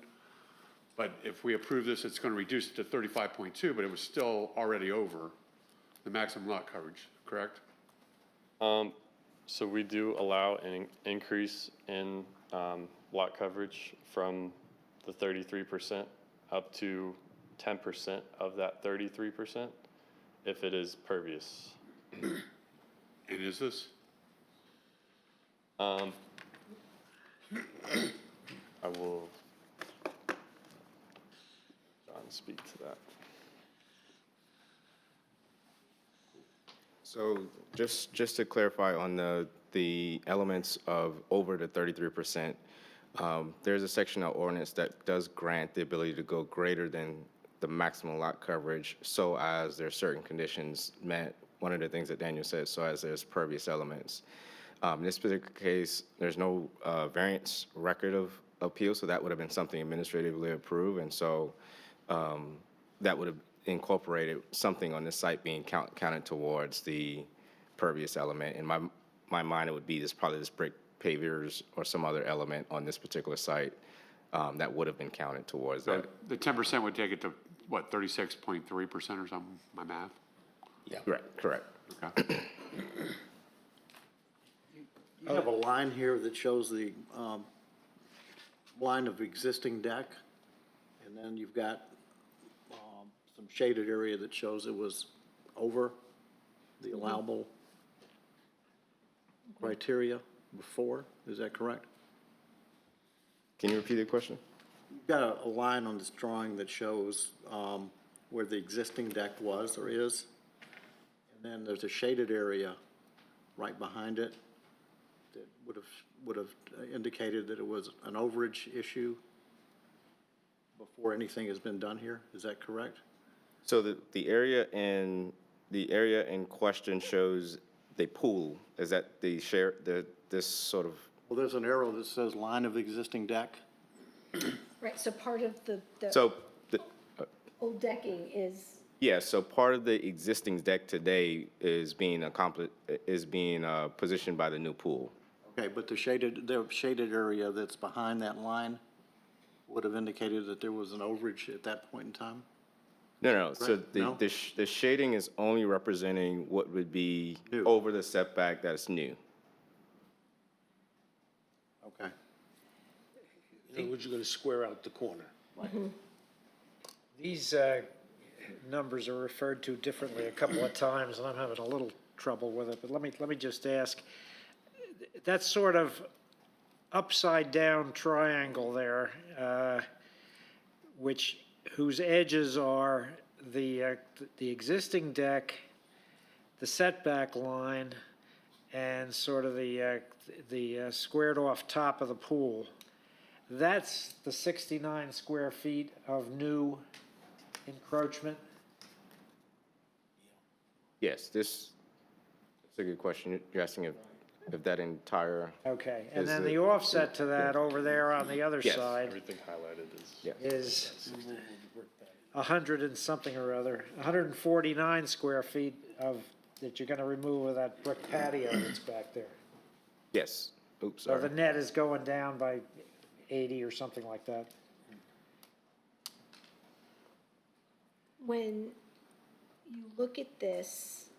but if we approve this, it's going to reduce it to 35.2, but it was still already over the maximum lot coverage, correct? So we do allow an increase in lot coverage from the 33% up to 10% of that 33% if it is pervious. And is this? I will John speak to that. So just to clarify on the elements of over the 33%, there's a section of ordinance that does grant the ability to go greater than the maximum lot coverage, so as there are certain conditions met. One of the things that Daniel said, so as there's pervious elements. In this particular case, there's no variance record of appeal, so that would have been something administratively approved, and so that would have incorporated something on this site being counted towards the pervious element. In my mind, it would be probably this brick pavers or some other element on this particular site that would have been counted towards that. The 10% would take it to, what, 36.3% or something, my math? Yeah. Correct. Okay. You have a line here that shows the line of existing deck, and then you've got some shaded area that shows it was over the allowable criteria before. Is that correct? Can you repeat the question? You've got a line on this drawing that shows where the existing deck was or is, and then there's a shaded area right behind it that would have indicated that it was an overage issue before anything has been done here. Is that correct? So the area in question shows the pool. Is that this sort of? Well, there's an arrow that says line of existing deck. Right, so part of the So, old decking is, yeah, so part of the existing deck today is being positioned by the new pool. Okay, but the shaded area that's behind that line would have indicated that there was an overage at that point in time? No, so Right, no? the shading is only representing what would be New. over the setback that's new. Okay. In other words, you're gonna square out the corner. These numbers are referred to differently a couple of times, and I'm having a little trouble with it, but let me just ask. That sort of upside-down triangle there, whose edges are the existing deck, the setback line, and sort of the squared-off top of the pool, that's the 69 square feet of new encroachment? Yes, that's a good question. You're asking if that entire, Okay, and Is then the- the offset to that over there on the other Yes. side Everything highlighted is. yeah. is 100 and something or other, 149 square feet that you're gonna remove of that brick patio that's back there. Yes. Oops, So the sorry. net is going down by 80 or something like that. when you look at this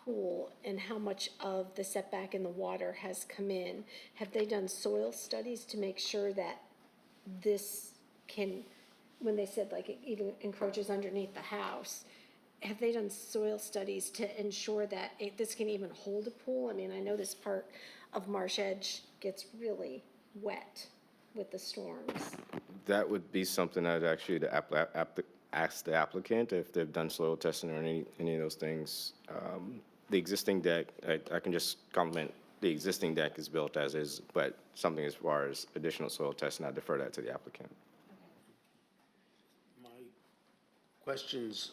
pool and how much of the setback in the water has come in, have they done soil studies to make sure that this can, when they said like it even encroaches underneath the house, have they done soil studies to ensure that this can even hold a pool? I mean, I know this part of Marsh Edge gets really wet with the storms. That would be something I'd actually ask the applicant if they've done soil testing or any of those things. The existing deck, I can just comment, the existing deck is built as is, but something as far as additional soil testing, I defer that to the applicant. My questions,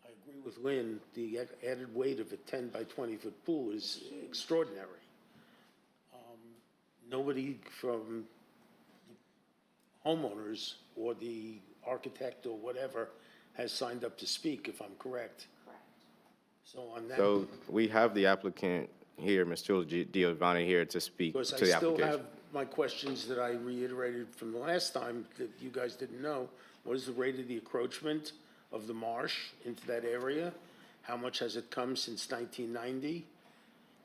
I agree with Lynn, the added weight of a 10 by 20-foot pool is extraordinary. Nobody from homeowners or the architect or whatever has signed up to speak, if I'm correct. Correct. So on that, So we have the applicant here, Ms. Julie Giovanni here to speak because to I the still application. have my questions that I reiterated from the last time that you guys didn't know. What is the rate of the encroachment of the marsh into that area? How much has it come since 1990?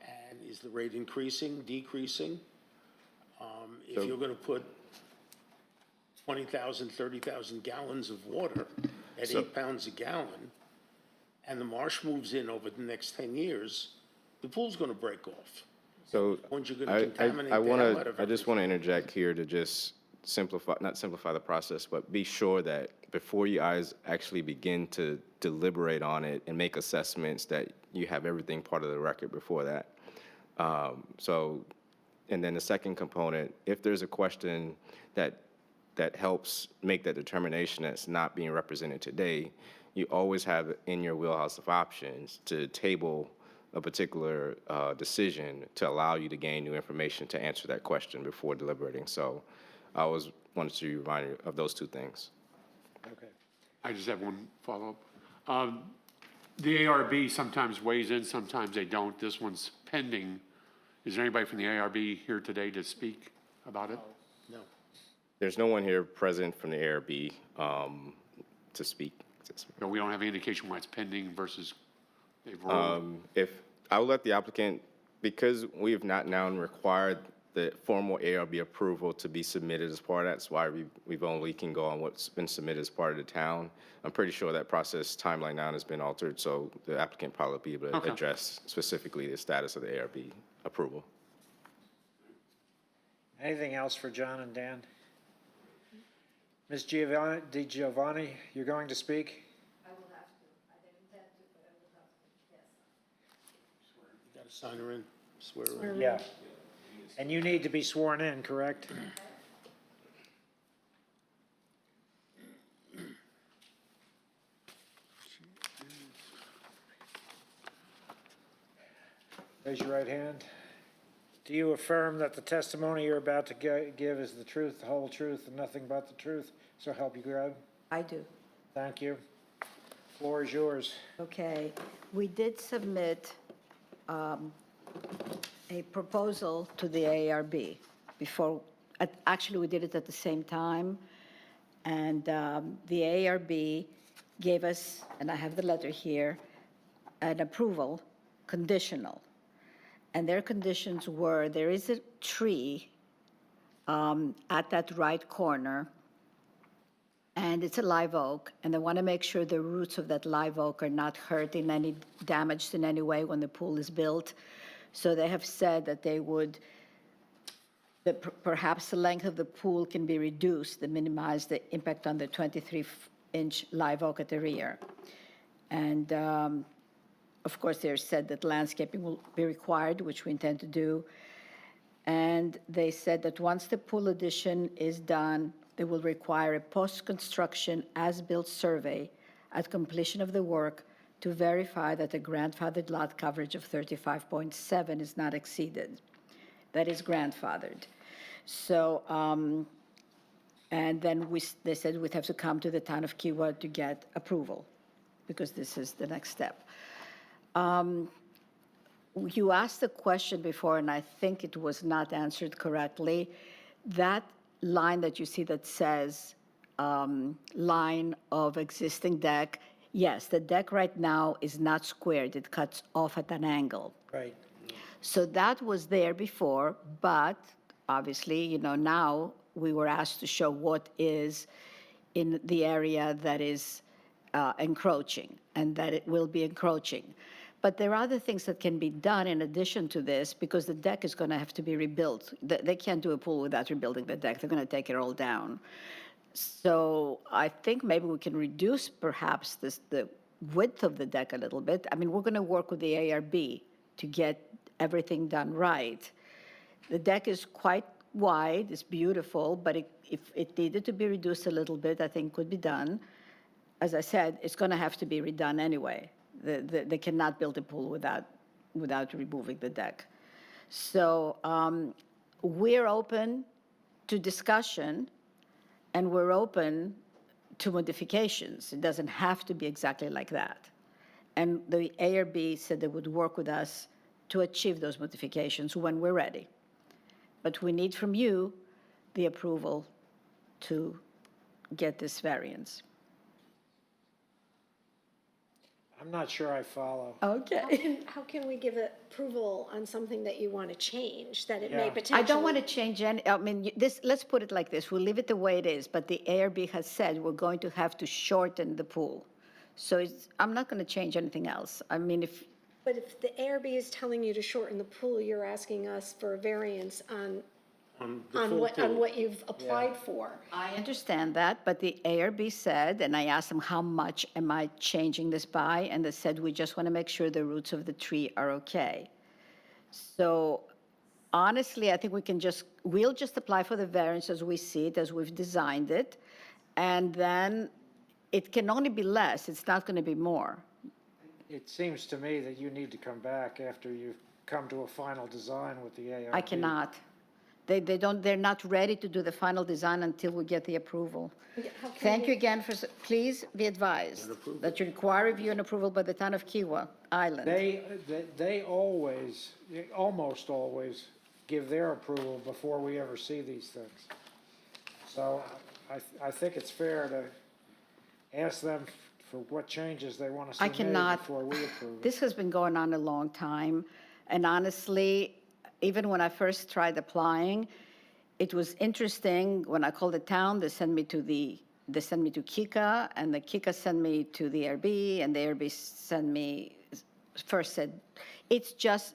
And is the rate increasing, decreasing? If you're gonna put 20,000, 30,000 gallons of water at So- 8 pounds a gallon, and the marsh moves in over the next 10 years, the pool's gonna break off. So Once you're gonna I contaminate the I hell want out to, of I just want to interject here to just simplify, not simplify the process, but be sure that before you guys actually begin to deliberate on it and make assessments, that you have everything part of the record before that. And then the second component, if there's a question that helps make that determination that's not being represented today, you always have in your wheelhouse of options to table a particular decision to allow you to gain new information to answer that question before deliberating. So I always wanted to remind you of those two things. Okay. I just have one follow-up. The ARB sometimes weighs in, sometimes they don't. This one's pending. Is there anybody from the ARB here today to speak about it? No. There's no one here present from the ARB to speak. No, we don't have any indication why it's pending versus they've rolled. If, I will let the applicant, because we have not now required the formal ARB approval to be submitted as part of that, that's why we've only can go on what's been submitted as part of the town. I'm pretty sure that process timeline now has been altered, so the applicant probably be able to Okay. address specifically the status of the ARB approval. Anything else for John and Dan? Ms. Di Giovanni, you're going to speak? I will have to. I didn't intend to, but I will have to, yes. You gotta sign her in, swear her in. Yeah. And you need to be sworn in, correct? Raise your right hand. Do you affirm that the testimony you're about to give is the truth, the whole truth, and nothing but the truth? So help you God? I do. Thank you. Floor is yours. Okay. We did submit a proposal to the ARB before, actually, we did it at the same time. And the ARB gave us, and I have the letter here, an approval, conditional. And their conditions were, there is a tree at that right corner, and it's a live oak, and they want to make sure the roots of that live oak are not hurt in any, damaged in any way when the pool is built. So they have said that they would, that perhaps the length of the pool can be reduced to minimize the impact on the 23-inch live oak at the rear. And of course, they said that landscaping will be required, which we intend to do. And they said that once the pool addition is done, they will require a post-construction as-built survey at completion of the work to verify that the grandfathered lot coverage of 35.7 is not exceeded. That is grandfathered. So, and then they said we'd have to come to the town of Kiwa to get approval, because this is the next step. You asked a question before, and I think it was not answered correctly. That line that you see that says line of existing deck, yes, the deck right now is not squared. It cuts off at an angle. Right. So that was there before, but obviously, you know, now we were asked to show what is in the area that is encroaching, and that it will be encroaching. But there are other things that can be done in addition to this, because the deck is going to have to be rebuilt. They can't do a pool without rebuilding the deck. They're going to take it all down. So I think maybe we can reduce perhaps the width of the deck a little bit. I mean, we're going to work with the ARB to get everything done right. The deck is quite wide, it's beautiful, but if it needed to be reduced a little bit, I think could be done. As I said, it's going to have to be redone anyway. They cannot build a pool without removing the deck. So we're open to discussion, and we're open to modifications. It doesn't have to be exactly like that. And the ARB said they would work with us to achieve those modifications when we're ready. But we need from you the approval to get this variance. I'm not sure I follow. Okay. How can we give approval on something that you want to change, that it may Yeah. potentially? I don't want to change any, I mean, this, let's put it like this, we'll leave it the way it is, but the ARB has said we're going to have to shorten the pool. So I'm not going to change anything else. I mean, But if the ARB is telling you to shorten the pool, you're asking us for a variance on the full pool. what you've applied for. I understand that, but the ARB said, and I asked them, how much am I changing this by? And they said, we just want to make sure the roots of the tree are okay. So honestly, I think we'll just apply for the variance as we see it, as we've designed it. And then it can only be less, it's not going to be more. It seems to me that you need to come back after you've come to a final design with the ARB. I cannot. They're not ready to do the final design until we get the approval. How can Thank you again please be advised that you require review and approval by the town of Kiwa Island. They always, almost always give their approval before we ever see these things. So I think it's fair to ask them for what changes they want to see I made cannot. before we approve it. This has been going on a long time, and honestly, even when I first tried applying, it was interesting. When I called the town, they sent me to Kika, and the Kika sent me to the ARB, and the ARB said, it's just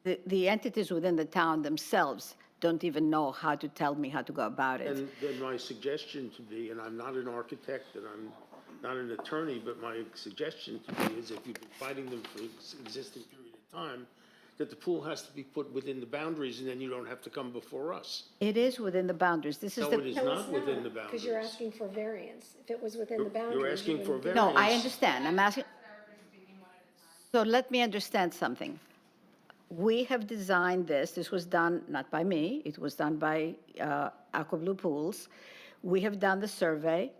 the entities within the town themselves don't even know how to tell me how to go about it. And then my suggestion to be, and I'm not an architect and I'm not an attorney, but my suggestion to be is if you've been fighting them for an existing period of time, that the pool has to be put within the boundaries, and then you don't have to come before us. It is within the boundaries. This is No, the. it is No, not it's within the Because you're boundaries. asking for variance. If it was within the boundaries. You're asking you for a wouldn't be- variance. No, I understand. I'm asking. So let me understand something. we have designed this was done not by me, it was done by Aqua Blue Pools. We have done the survey.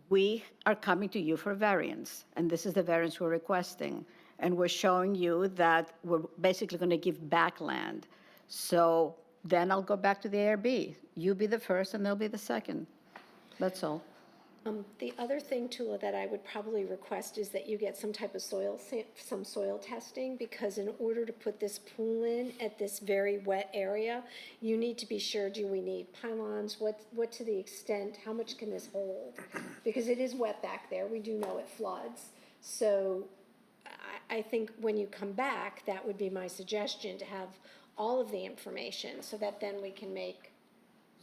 We are coming to you for variance, and this is the variance we're requesting. And we're showing you that we're basically going to give back land. So then I'll go back to the ARB. You be the first and they'll be the second. That's all. The other thing, Tula, that I would probably request is that you get some type of some soil testing, because in order to put this pool in at this very wet area, you need to be sure, do we need pylons? What to the extent, how much can this hold? Because it is wet back there, we do know it floods. So I think when you come back, that would be my suggestion, to have all of the information, so that then we can make.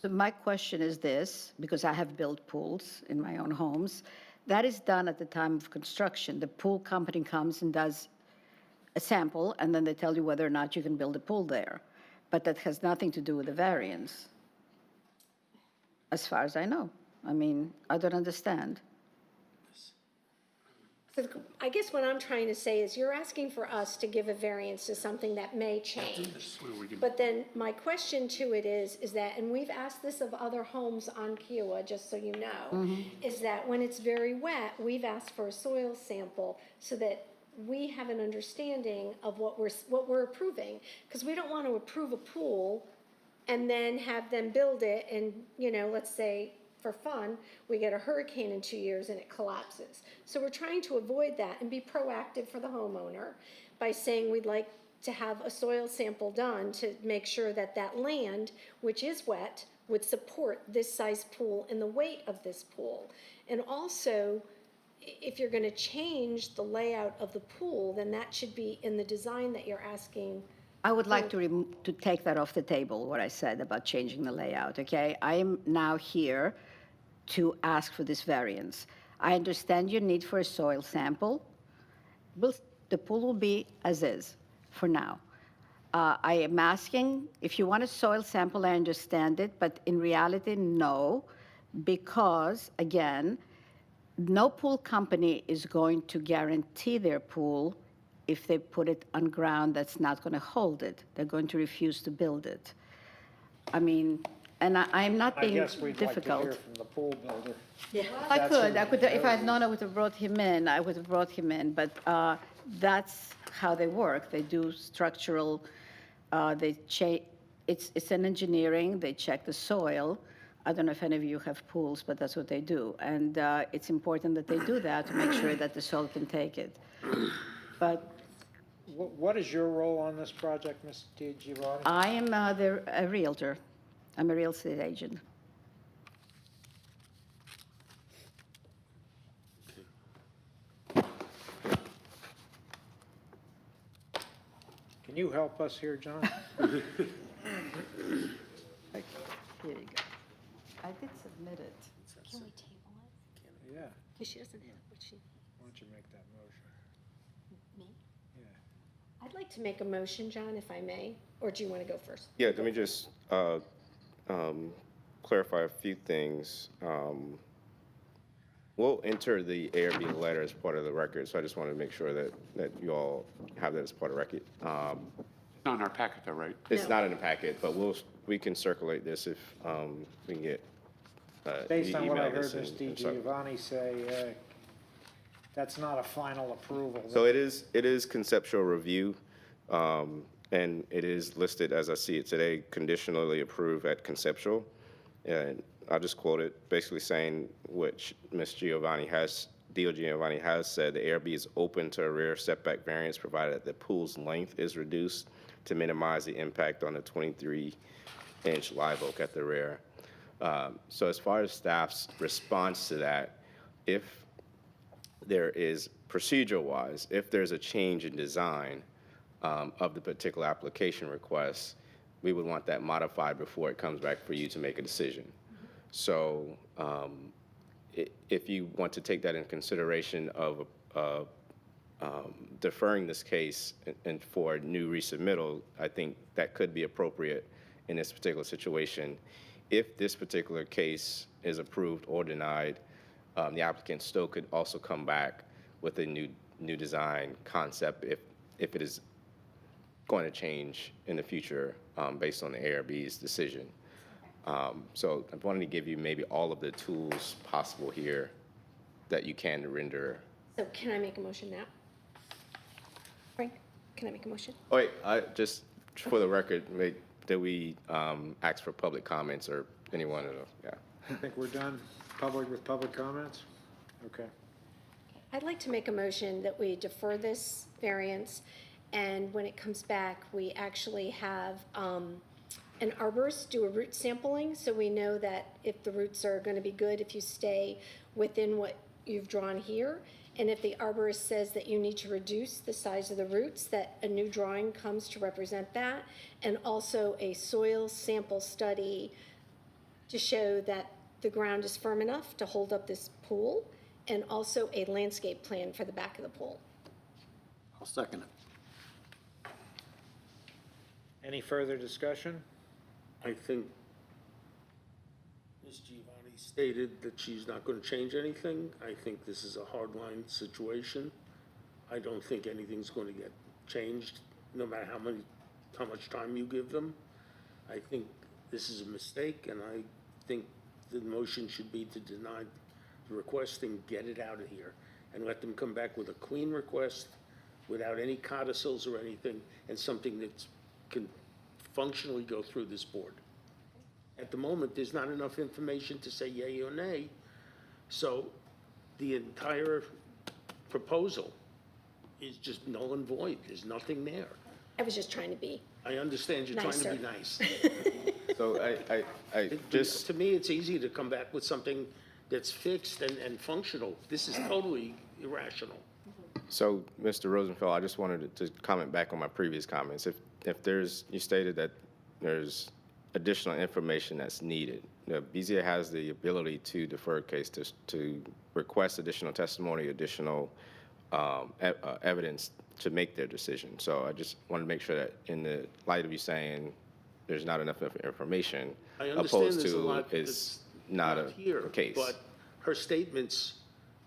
So my question is this, because I have built pools in my own homes. That is done at the time of construction. The pool company comes and does a sample, and then they tell you whether or not you can build a pool there. But that has nothing to do with the variance, as far as I know. I mean, I don't understand. So I guess what I'm trying to say is, you're asking for us to give a variance to something that may change. But then my question to it is that, and we've asked this of other homes on Kiowa, just so you know, is that when it's very wet, we've asked for a soil sample so that we have an understanding of what we're approving. Because we don't want to approve a pool and then have them build it and, let's say, for fun, we get a hurricane in 2 years and it collapses. So we're trying to avoid that and be proactive for the homeowner by saying we'd like to have a soil sample done to make sure that that land, which is wet, would support this size pool and the weight of this pool. And also, if you're going to change the layout of the pool, then that should be in the design that you're asking. I would like to take that off the table, what I said about changing the layout, okay? I am now here to ask for this variance. I understand your need for a soil sample. The pool will be as is for now. I am asking, if you want a soil sample, I understand it, but in reality, no, because, again, no pool company is going to guarantee their pool if they put it on ground that's not going to hold it. They're going to refuse to build it. I mean, and I'm not I being guess we'd like to hear difficult. from the pool builder. I could, if I had known, I would have brought him in, but that's how they work. They do structural, it's an engineering, they check the soil. I don't know if any of you have pools, but that's what they do. And it's important that they do that to make sure that the soil can take it. But What is your role on this project, Ms. DiGiovanni? I am a realtor. I'm a real estate agent. Can you help us here, John? Okay, here you go. I did submit it. Can we table it? Yeah, Because she doesn't have what she, why don't you make that motion? me? Yeah. I'd like to make a motion, John, if I may, or do you want to go first? Yeah, let me just clarify a few things. We'll enter the ARB letter as part of the record, so I just want to make sure that you all have that as part of the record. Not in our packet though, right? It's No. not in the packet, but we can circulate this if we can get. Based on what I email this heard Ms. and DiGiovanni say, that's not a final approval. So it is conceptual review, and it is listed, as I see it today, conditionally approved at conceptual. And I'll just quote it, basically saying what Ms. Giovanni has said, the ARB is open to a rear setback variance provided that the pool's length is reduced to minimize the impact on the 23-inch live oak at the rear. So as far as staff's response to that, if there is procedural-wise, if there's a change in design of the particular application request, we would want that modified before it comes back for you to make a decision. So if you want to take that in consideration of deferring this case and for a new resubmittal, I think that could be appropriate in this particular situation. If this particular case is approved or denied, the applicant still could also come back with a new design concept if it is going to change in the future based on the ARB's decision. So I wanted to give you maybe all of the tools possible here that you can render. So can I make a motion now? Frank, can I make a motion? Oh, wait, just for the record, that we ask for public comments or anyone of those, yeah. I think we're done with public comments? Okay. I'd like to make a motion that we defer this variance, and when it comes back, we actually have an arborist do a root sampling, so we know that if the roots are going to be good, if you stay within what you've drawn here, and if the arborist says that you need to reduce the size of the roots, that a new drawing comes to represent that, and also a soil sample study to show that the ground is firm enough to hold up this pool, and also a landscape plan for the back of the pool. I'll second it. Any further discussion? I think Ms. Giovanni stated that she's not going to change anything. I think this is a hardline situation. I don't think anything's going to get changed, no matter how much time you give them. I think this is a mistake, and I think the motion should be to deny the request and get it out of here, and let them come back with a clean request without any codicils or anything, and something that can functionally go through this board. At the moment, there's not enough information to say yay or nay, so the entire proposal is just null and void. There's nothing there. I was just trying to be I understand you're trying to be nice. So I just, To me, it's easy to come back with something that's fixed and functional. This is totally irrational. so Mr. Rosenfeld, I just wanted to comment back on my previous comments. If there's, you stated that there's additional information that's needed. BZA has the ability to defer a case to request additional testimony, additional evidence to make their decision. So I just wanted to make sure that in the light of you saying there's not enough information, I understand opposed there's a to lot is that's not not here, a case. but her statements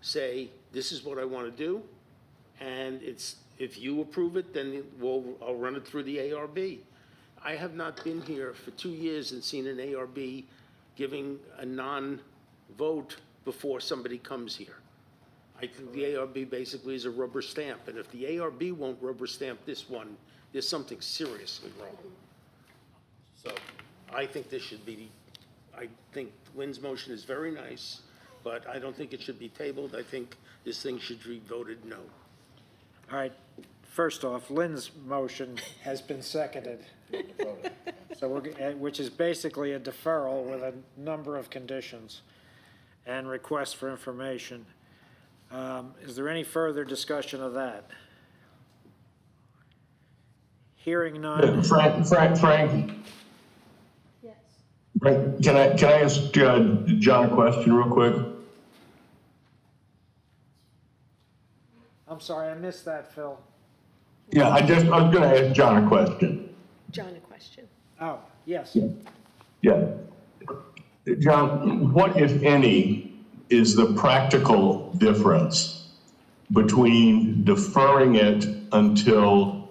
say, this is what I want to do, and it's, if you approve it, then I'll run it through the ARB. I have not been here for 2 years and seen an ARB giving a non-vote before somebody comes here. I think the ARB basically is a rubber stamp, and if the ARB won't rubber stamp this one, there's something seriously wrong. So I think this should be, I think Lynn's motion is very nice, but I don't think it should be tabled. I think this thing should be voted no. All right, first off, Lynn's motion has been seconded. So which is basically a deferral with a number of conditions and requests for information. Is there any further discussion of that? Hearing none. Frank, Yes. Frank, can I ask John a question real quick? I'm sorry, I missed that, Phil. Yeah, I was gonna ask John a question. John, a question. Oh, yes. Yeah. John, what, if any, is the practical difference between deferring it until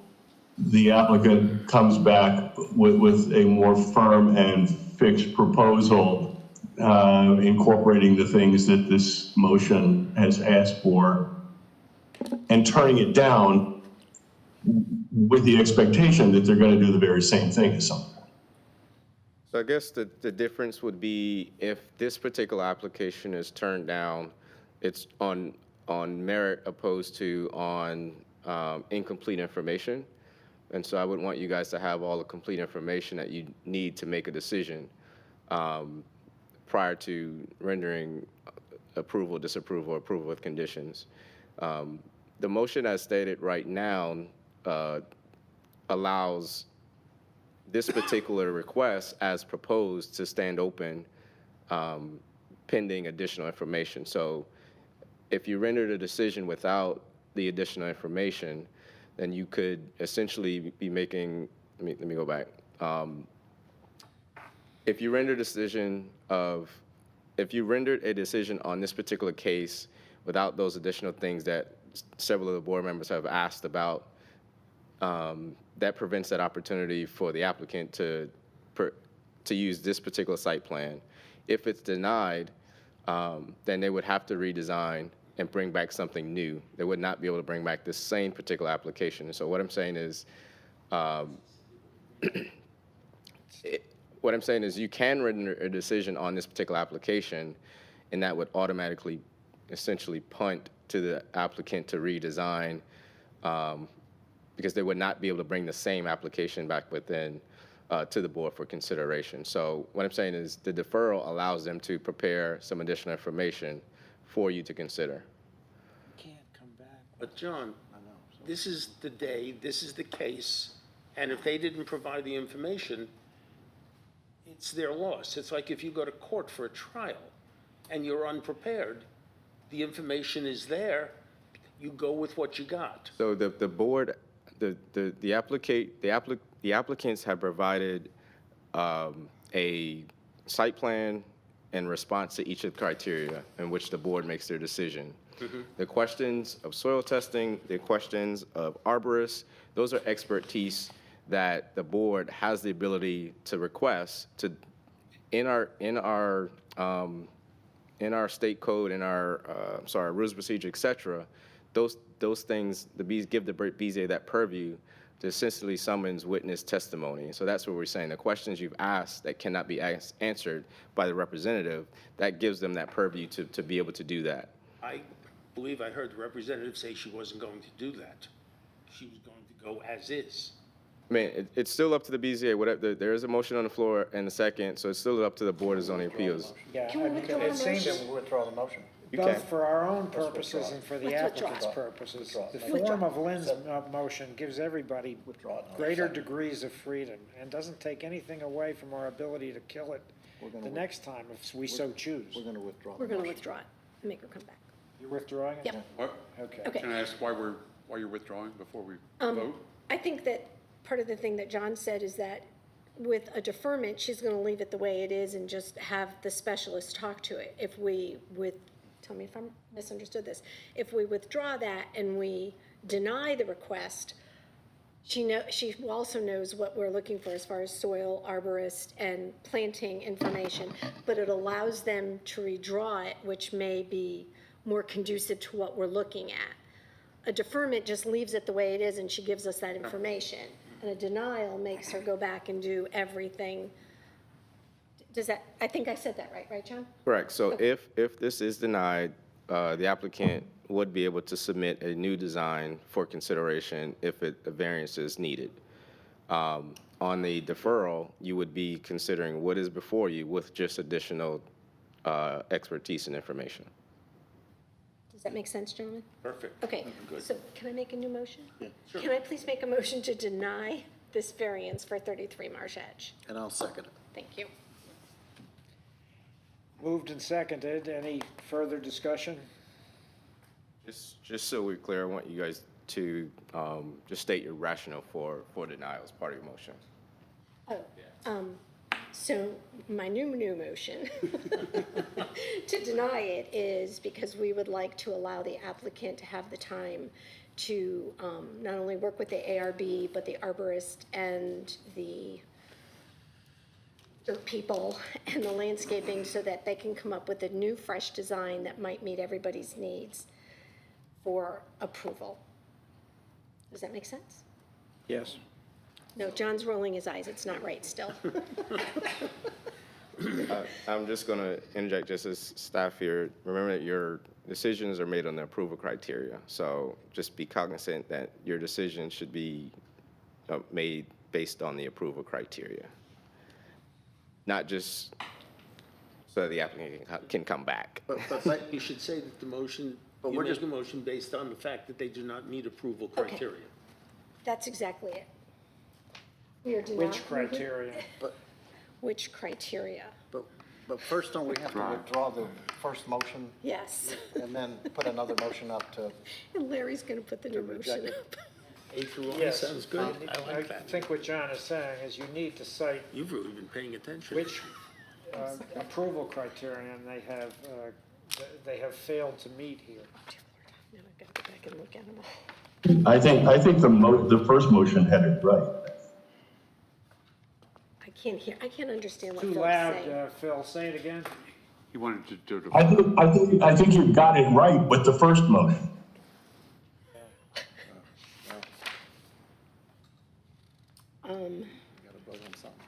the applicant comes back with a more firm and fixed proposal, incorporating the things that this motion has asked for, and turning it down with the expectation that they're going to do the very same thing at some point? So I guess the difference would be if this particular application is turned down, it's on merit opposed to on incomplete information. And so I would want you guys to have all the complete information that you need to make a decision prior to rendering approval, disapproval, or approval with conditions. The motion as stated right now allows this particular request as proposed to stand open pending additional information. So if you rendered a decision without the additional information, then you could essentially be making, let me go back. If you rendered a decision on this particular case without those additional things that several of the board members have asked about, that prevents that opportunity for the applicant to use this particular site plan. If it's denied, then they would have to redesign and bring back something new. They would not be able to bring back the same particular application. So what I'm saying is, you can render a decision on this particular application, and that would automatically, essentially punt to the applicant to redesign, because they would not be able to bring the same application back within, to the board for consideration. So what I'm saying is the deferral allows them to prepare some additional information for you to consider. But John, this is the day, this is the case, and if they didn't provide the information, it's their loss. It's like if you go to court for a trial and you're unprepared, the information is there, you go with what you got. So the board, the applicants have provided a site plan in response to each of the criteria in which the board makes their decision. The questions of soil testing, the questions of arborists, those are expertise that the board has the ability to request to, in our state code, in our rules of procedure, et cetera, those things, the Bs give the BZA that purview to essentially summons witness testimony. So that's what we're saying. The questions you've asked that cannot be answered by the representative, that gives them that purview to be able to do that. I believe I heard the representative say she wasn't going to do that. She was going to go as is. I mean, it's still up to the BZA. Whatever, there is a motion on the floor and a second, so it's still up to the Board of Zoning Appeals. Yeah, Can we I mean, withdraw it the seems motion? Withdraw the motion. You can. both for our own purposes and for the Let's withdraw. applicant's purposes. The Withdraw. form of Lynn's motion gives everybody greater degrees of freedom and doesn't take anything away from our ability to kill it the next time if we so choose. We're going to withdraw. We're going to withdraw it and make her come back. You're withdrawing it? Yep. What? Okay. Okay. Can I ask why you're withdrawing before we vote? I think that part of the thing that John said is that with a deferment, she's going to leave it the way it is and just have the specialist talk to it. If we tell me if I misunderstood this, if we withdraw that and we deny the request, she also knows what we're looking for as far as soil, arborist, and planting information, but it allows them to redraw it, which may be more conducive to what we're looking at. A deferment just leaves it the way it is and she gives us that information. And a denial makes her go back and do everything. Does that, I think I said that right, John? Correct. So if this is denied, the applicant would be able to submit a new design for consideration if a variance is needed. On the deferral, you would be considering what is before you with just additional expertise and information. Does that make sense, gentlemen? Perfect. Okay, so can I make a new motion? Yeah, sure. Can I please make a motion to deny this variance for 33 Marsh Edge? And I'll second it. Thank you. Moved and seconded. Any further discussion? Just so we're clear, I want you guys to just state your rationale for denial as part of your motion. So my new motion to deny it is because we would like to allow the applicant to have the time to not only work with the ARB, but the arborist and the dirt people and the landscaping so that they can come up with a new, fresh design that might meet everybody's needs for approval. Does that make sense? Yes. No, John's rolling his eyes. It's not right still. I'm just going to interject just as staff here. Remember that your decisions are made on the approval criteria. So just be cognizant that your decision should be made based on the approval criteria. Not just so that the applicant can come back. But you should say that the motion, But you we're make just- a motion based on the fact that they do not meet approval criteria. That's exactly it. We are denying. Which criteria? Which criteria? But first, don't we have to withdraw the first motion Yes. and then put another motion up to? And Larry's going to put the new motion up. A through I Yes. sounds good. I I like that. think what John is saying is you need to cite You've really been paying attention. which approval criterion they have failed to meet here. Now I've got to go back and look at them all. I think the first motion had it right. I can't understand what Too Phil's loud, saying. Phil, say it again. He wanted to do it. I think you got it right with the first motion.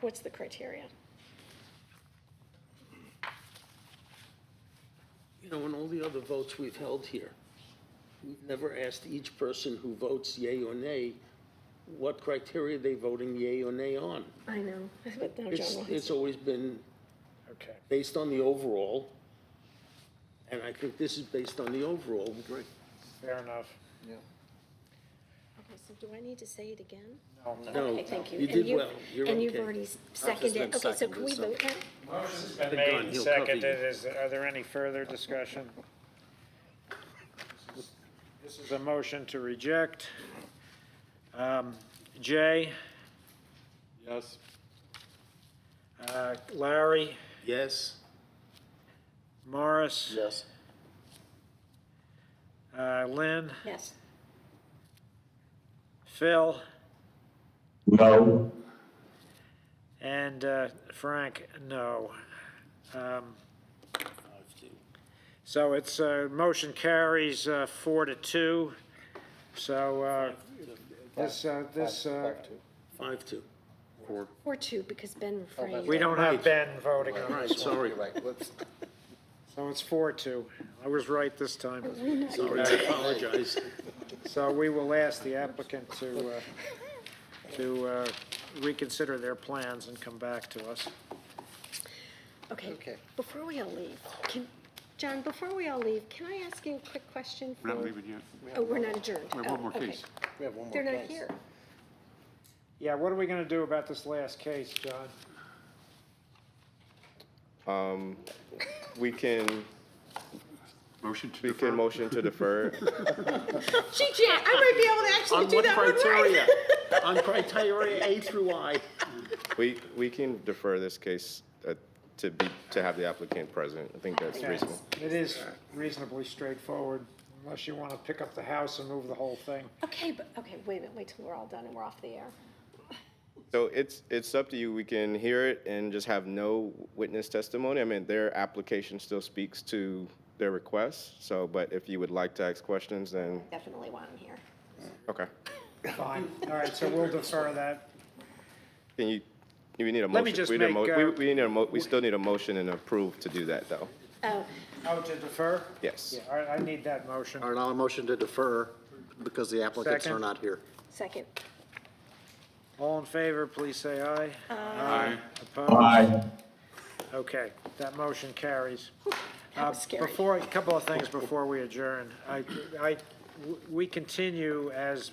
What's the criteria? You know, in all the other votes we've held here, we've never asked each person who votes yea or nay, what criteria they voting yea or nay on. I know, but no, It's, John, it's always been Okay. based on the overall, and I think this is based on the overall. Great. Fair enough. okay, so do I need to say it again? No, Okay, thank you. you And did well. You're And you've okay. already seconded, okay, so can we vote now? Motion's been Been made done. and He'll cover seconded. you. Are there any further discussion? This is a motion to reject. Jay, Yes. Larry, Yes? Morris, Yes. Lynn, Yes. Phil, No, and Frank, no. So it's, motion carries 4-2. So this, 5-2. 4-2, because Ben refrained. we don't have Ben voting on All right, this one. sorry. So it's 4-2. I was right this time. Sorry, I apologize. So we will ask the applicant to reconsider their plans and come back to us. Okay, before we all leave, John, before we all leave, can I ask you a quick question? We're not for- leaving yet. Oh, we're not adjourned? We have one Oh, more okay. case. We have one more They're not case. here. Yeah, what are we gonna do about this last case, John? We can, Motion to we defer. can motion to defer. Gee, Jan, I might be able to actually On do what that one right. criteria? On criteria A through I. We can defer this case to have the applicant present. I think that's reasonable. It is reasonably straightforward, unless you wanna pick up the house and move the whole thing. Okay, wait a minute, wait till we're all done and we're off the air. So it's up to you. We can hear it and just have no witness testimony. I mean, their application still speaks to their request. So, but if you would like to ask questions, then, Definitely want them here. okay. Fine, all right, so we'll defer that. Can you, we need a motion. Let me just We need a make, we still need a motion and approve to do that, though. Oh, Oh, to defer? Yes. Yeah, all right, I need that motion. All right, I'll motion to defer because the applicants Second. are not here. second. All in favor, please say aye. Aye. Opposed? aye. Okay, that motion carries. That was scary. Before, a couple of things before we adjourn. We continue, as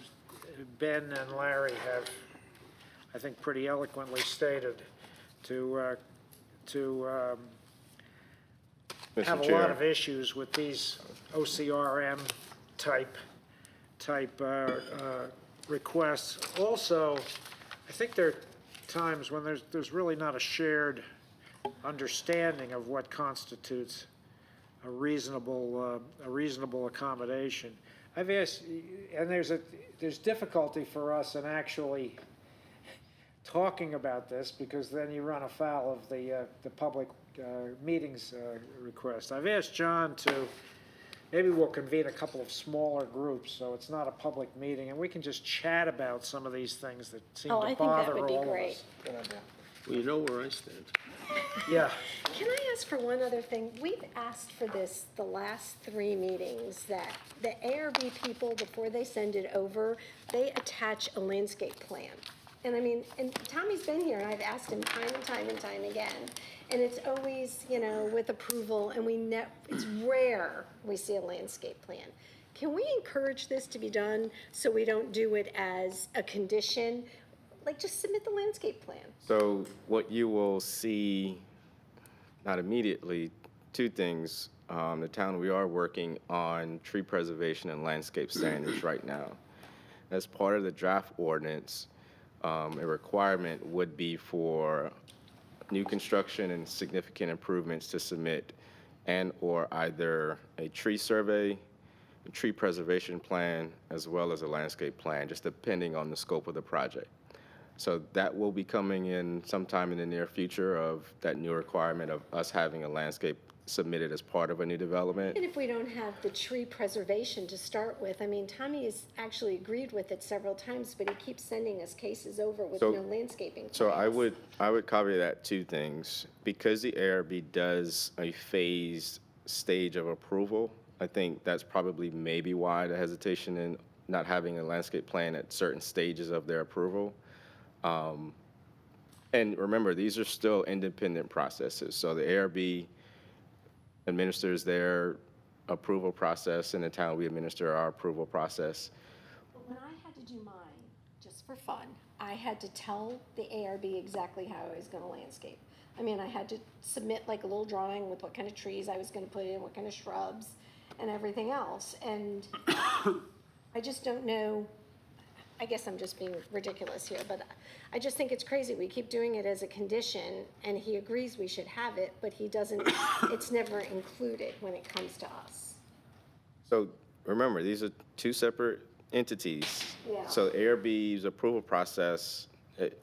Ben and Larry have, I think, pretty eloquently stated, to have Mr. a lot of Chair, issues with these OCRM type requests. Also, I think there are times when there's really not a shared understanding of what constitutes a reasonable accommodation. I've asked, and there's difficulty for us in actually talking about this, because then you run afoul of the public meetings request. I've asked John to, maybe we'll convene a couple of smaller groups, so it's not a public meeting, and we can just chat about some of these things that seem Oh, to I think that bother would be all of great. us. Well, you know where I stand. Yeah, Can I ask for one other thing? We've asked for this the last 3 meetings, that the ARB people, before they send it over, they attach a landscape plan. And I mean, and Tommy's been here, and I've asked him time and time and time again. And it's always, with approval, and it's rare we see a landscape plan. Can we encourage this to be done so we don't do it as a condition? Like, just submit the landscape plan. so what you will see, not immediately, 2 things. The town, we are working on tree preservation and landscape standards right now. As part of the draft ordinance, a requirement would be for new construction and significant improvements to submit and/or either a tree survey, tree preservation plan as well as a landscape plan, just depending on the scope of the project. So that will be coming in sometime in the near future of that new requirement of us having a landscape submitted as part of a new development. And if we don't have the tree preservation to start with, I mean, Tommy has actually agreed with it several times, but he keeps sending us cases over with So- no landscaping So I plans. would caveat that two things. Because the ARB does a phased stage of approval, I think that's probably maybe why the hesitation in not having a landscape plan at certain stages of their approval. And remember, these are still independent processes. So the ARB administers their approval process, in the town we administer our approval process. But when I had to do mine, just for fun, I had to tell the ARB exactly how I was gonna landscape. I mean, I had to submit like a little drawing with what kind of trees I was gonna put in, what kind of shrubs, and everything else. And I just don't know, I guess I'm just being ridiculous here, but I just think it's crazy. We keep doing it as a condition, and he agrees we should have it, but he doesn't, it's never included when it comes to us. So remember, these are two separate entities. Yeah. So ARB's approval process,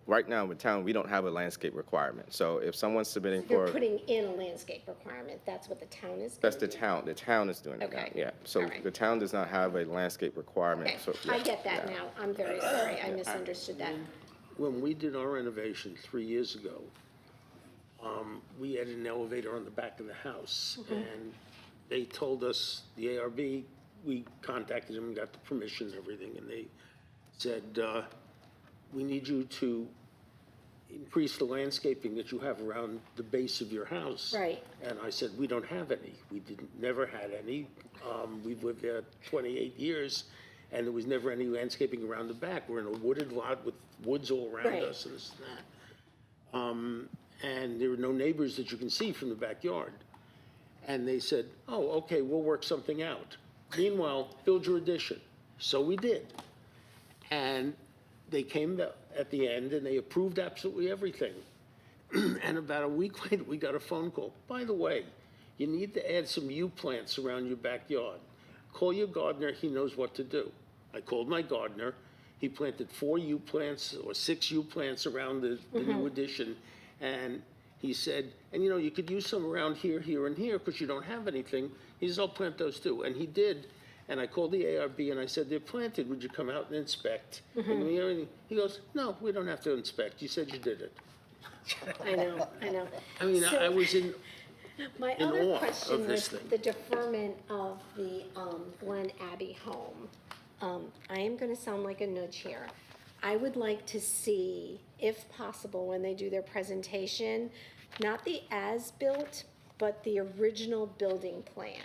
right now in town, we don't have a landscape requirement. So if someone's submitting You're for, putting in a landscape requirement, that's what the town is that's gonna the do? town, the town is doing it now, Okay. yeah. So All right. the town does not have a landscape requirement. Okay, So, I yeah, get that yeah. now. I'm very sorry. I misunderstood that. When we did our renovation 3 years ago, we had an elevator on the back of the house, and they told us, the ARB, we contacted them, got the permission and everything, and they said, we need you to increase the landscaping that you have around the base of your house. Right. And I said, we don't have any. We never had any. We've lived there 28 years, and there was never any landscaping around the back. We're in a wooded lot with woods all around Right. us and this and that. And there are no neighbors that you can see from the backyard. And they said, oh, okay, we'll work something out. Meanwhile, build your addition. So we did. And they came at the end and they approved absolutely everything. And about a week later, we got a phone call. By the way, you need to add some yew plants around your backyard. Call your gardener, he knows what to do. I called my gardener. He planted 4 yew plants or 6 yew plants around the new addition. And he said, and you know, you could use some around here, here, and here, because you don't have anything. He says, I'll plant those too. And he did. And I called the ARB and I said, they're planted, would you come out and inspect? And he goes, no, we don't have to inspect. You said you did it. I know, I know. I mean, So- I was in, My in other awe question of this was thing. the deferment of the Glen Abbey home. I am going to sound like a nudge here. I would like to see, if possible, when they do their presentation, not the as-built, but the original building plan.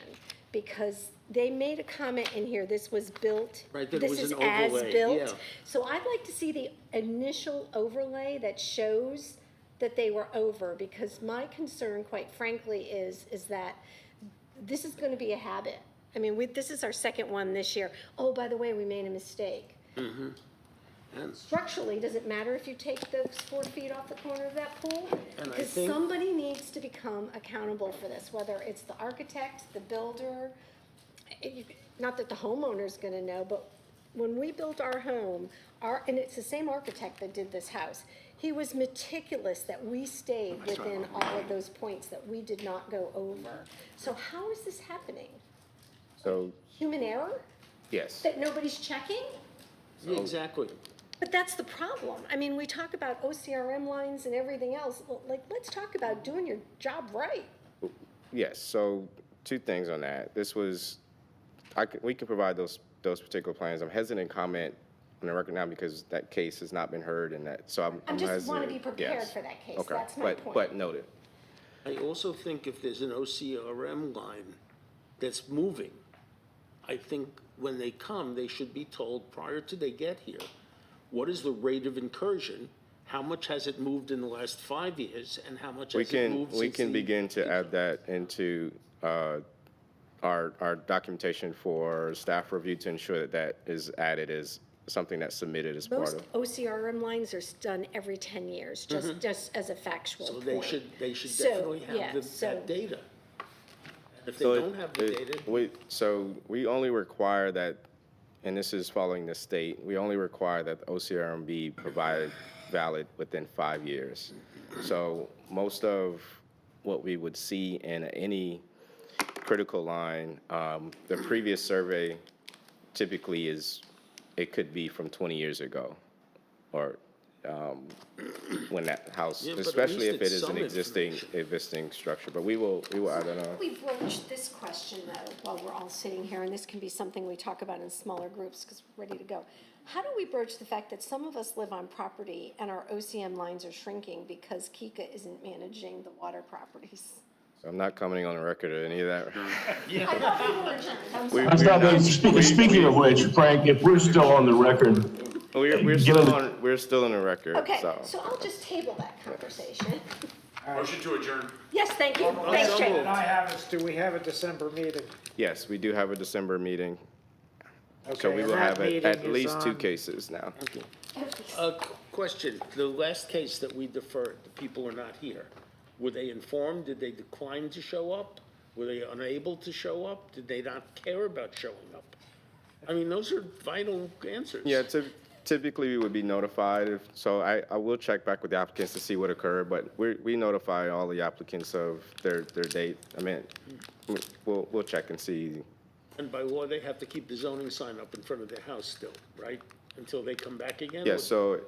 Because they made a comment in here, this was built. Right, that it was This an is overlay, as-built. yeah. So I'd like to see the initial overlay that shows that they were over, because my concern, quite frankly, is that this is gonna be a habit. I mean, this is our second one this year. Oh, by the way, we made a mistake. and Structurally, does it matter if you take those 4 feet off the corner of that pool? And I Because think- somebody needs to become accountable for this, whether it's the architect, the builder. Not that the homeowner's gonna know, but when we built our home, and it's the same architect that did this house, he was meticulous that we stayed within all of those points, that we did not go over. So how is this happening? So, Human error? yes. That nobody's checking? yeah, exactly. But that's the problem. I mean, we talk about OCRM lines and everything else. Well, like, let's talk about doing your job right. Yes, so 2 things on that. This was, we can provide those particular plans. I'm hesitant to comment on the record now because that case has not been heard and that, so I'm I just hesitant. want to be prepared Yes. for that case. Okay, That's my point. but noted. I also think if there's an OCRM line that's moving, I think when they come, they should be told prior to they get here, what is the rate of incursion? How much has it moved in the last 5 years, and how much We has it moved can, since we can the- begin to add that into our documentation for staff review to ensure that that is added as something that's submitted as part Most of. OCRM lines are done every 10 years, just as a factual So point. they should So, definitely yeah, have so- that data. If they So don't have the data, So we only require that, and this is following the state, we only require that the OCRM be provided valid within 5 years. So most of what we would see in any critical line, the previous survey typically it could be from 20 years ago, or when that house, Yeah, but at especially least if it it's is an some existing structure. But we will, I don't know. We broach this question though, while we're all sitting here, and this can be something we talk about in smaller groups, because we're ready to go. How do we broach the fact that some of us live on property and our OCM lines are shrinking because Kika isn't managing the water properties? I'm not commenting on the record or any of that. I thought we were adjourned, I'm sorry. That's not- Speaking of which, Frank, if we're still on the record, We're still on the record, Okay, so. so I'll just table that conversation. Motion to adjourn. Yes, thank you. Thanks, Jay. And I have us, do we have a December meeting? Yes, we do have a December meeting, so Okay, we and will that have meeting at is least 2 on- cases now. question, the last case that we deferred, the people are not here. Were they informed? Did they decline to show up? Were they unable to show up? Did they not care about showing up? I mean, those are vital answers. Yeah, typically we would be notified, so I will check back with the applicants to see what occurred, but we notify all the applicants of their date. I mean, we'll check and see. And by law, they have to keep the zoning sign up in front of their house still, right? Until they come back again? Yeah, so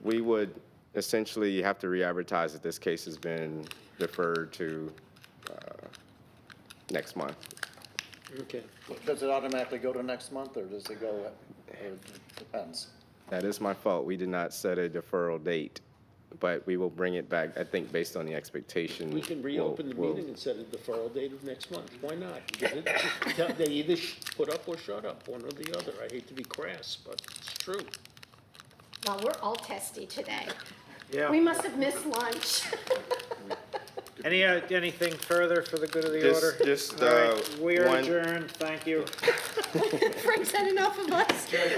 we would essentially have to re-advertise that this case has been deferred to next month. Okay. Does it automatically go to next month, or does it go, or it depends? That is my fault. We did not set a deferral date, but we will bring it back, I think, based on the expectation. We can reopen the meeting and set a deferral date of next month. Why not? They either put up or shut up, one or the other. I hate to be crass, but it's true. Well, we're all testy today. Yeah. We must have missed lunch. Anything further for the good of the order? Just, All right, we are one- adjourned, thank you. Frank's had enough of us.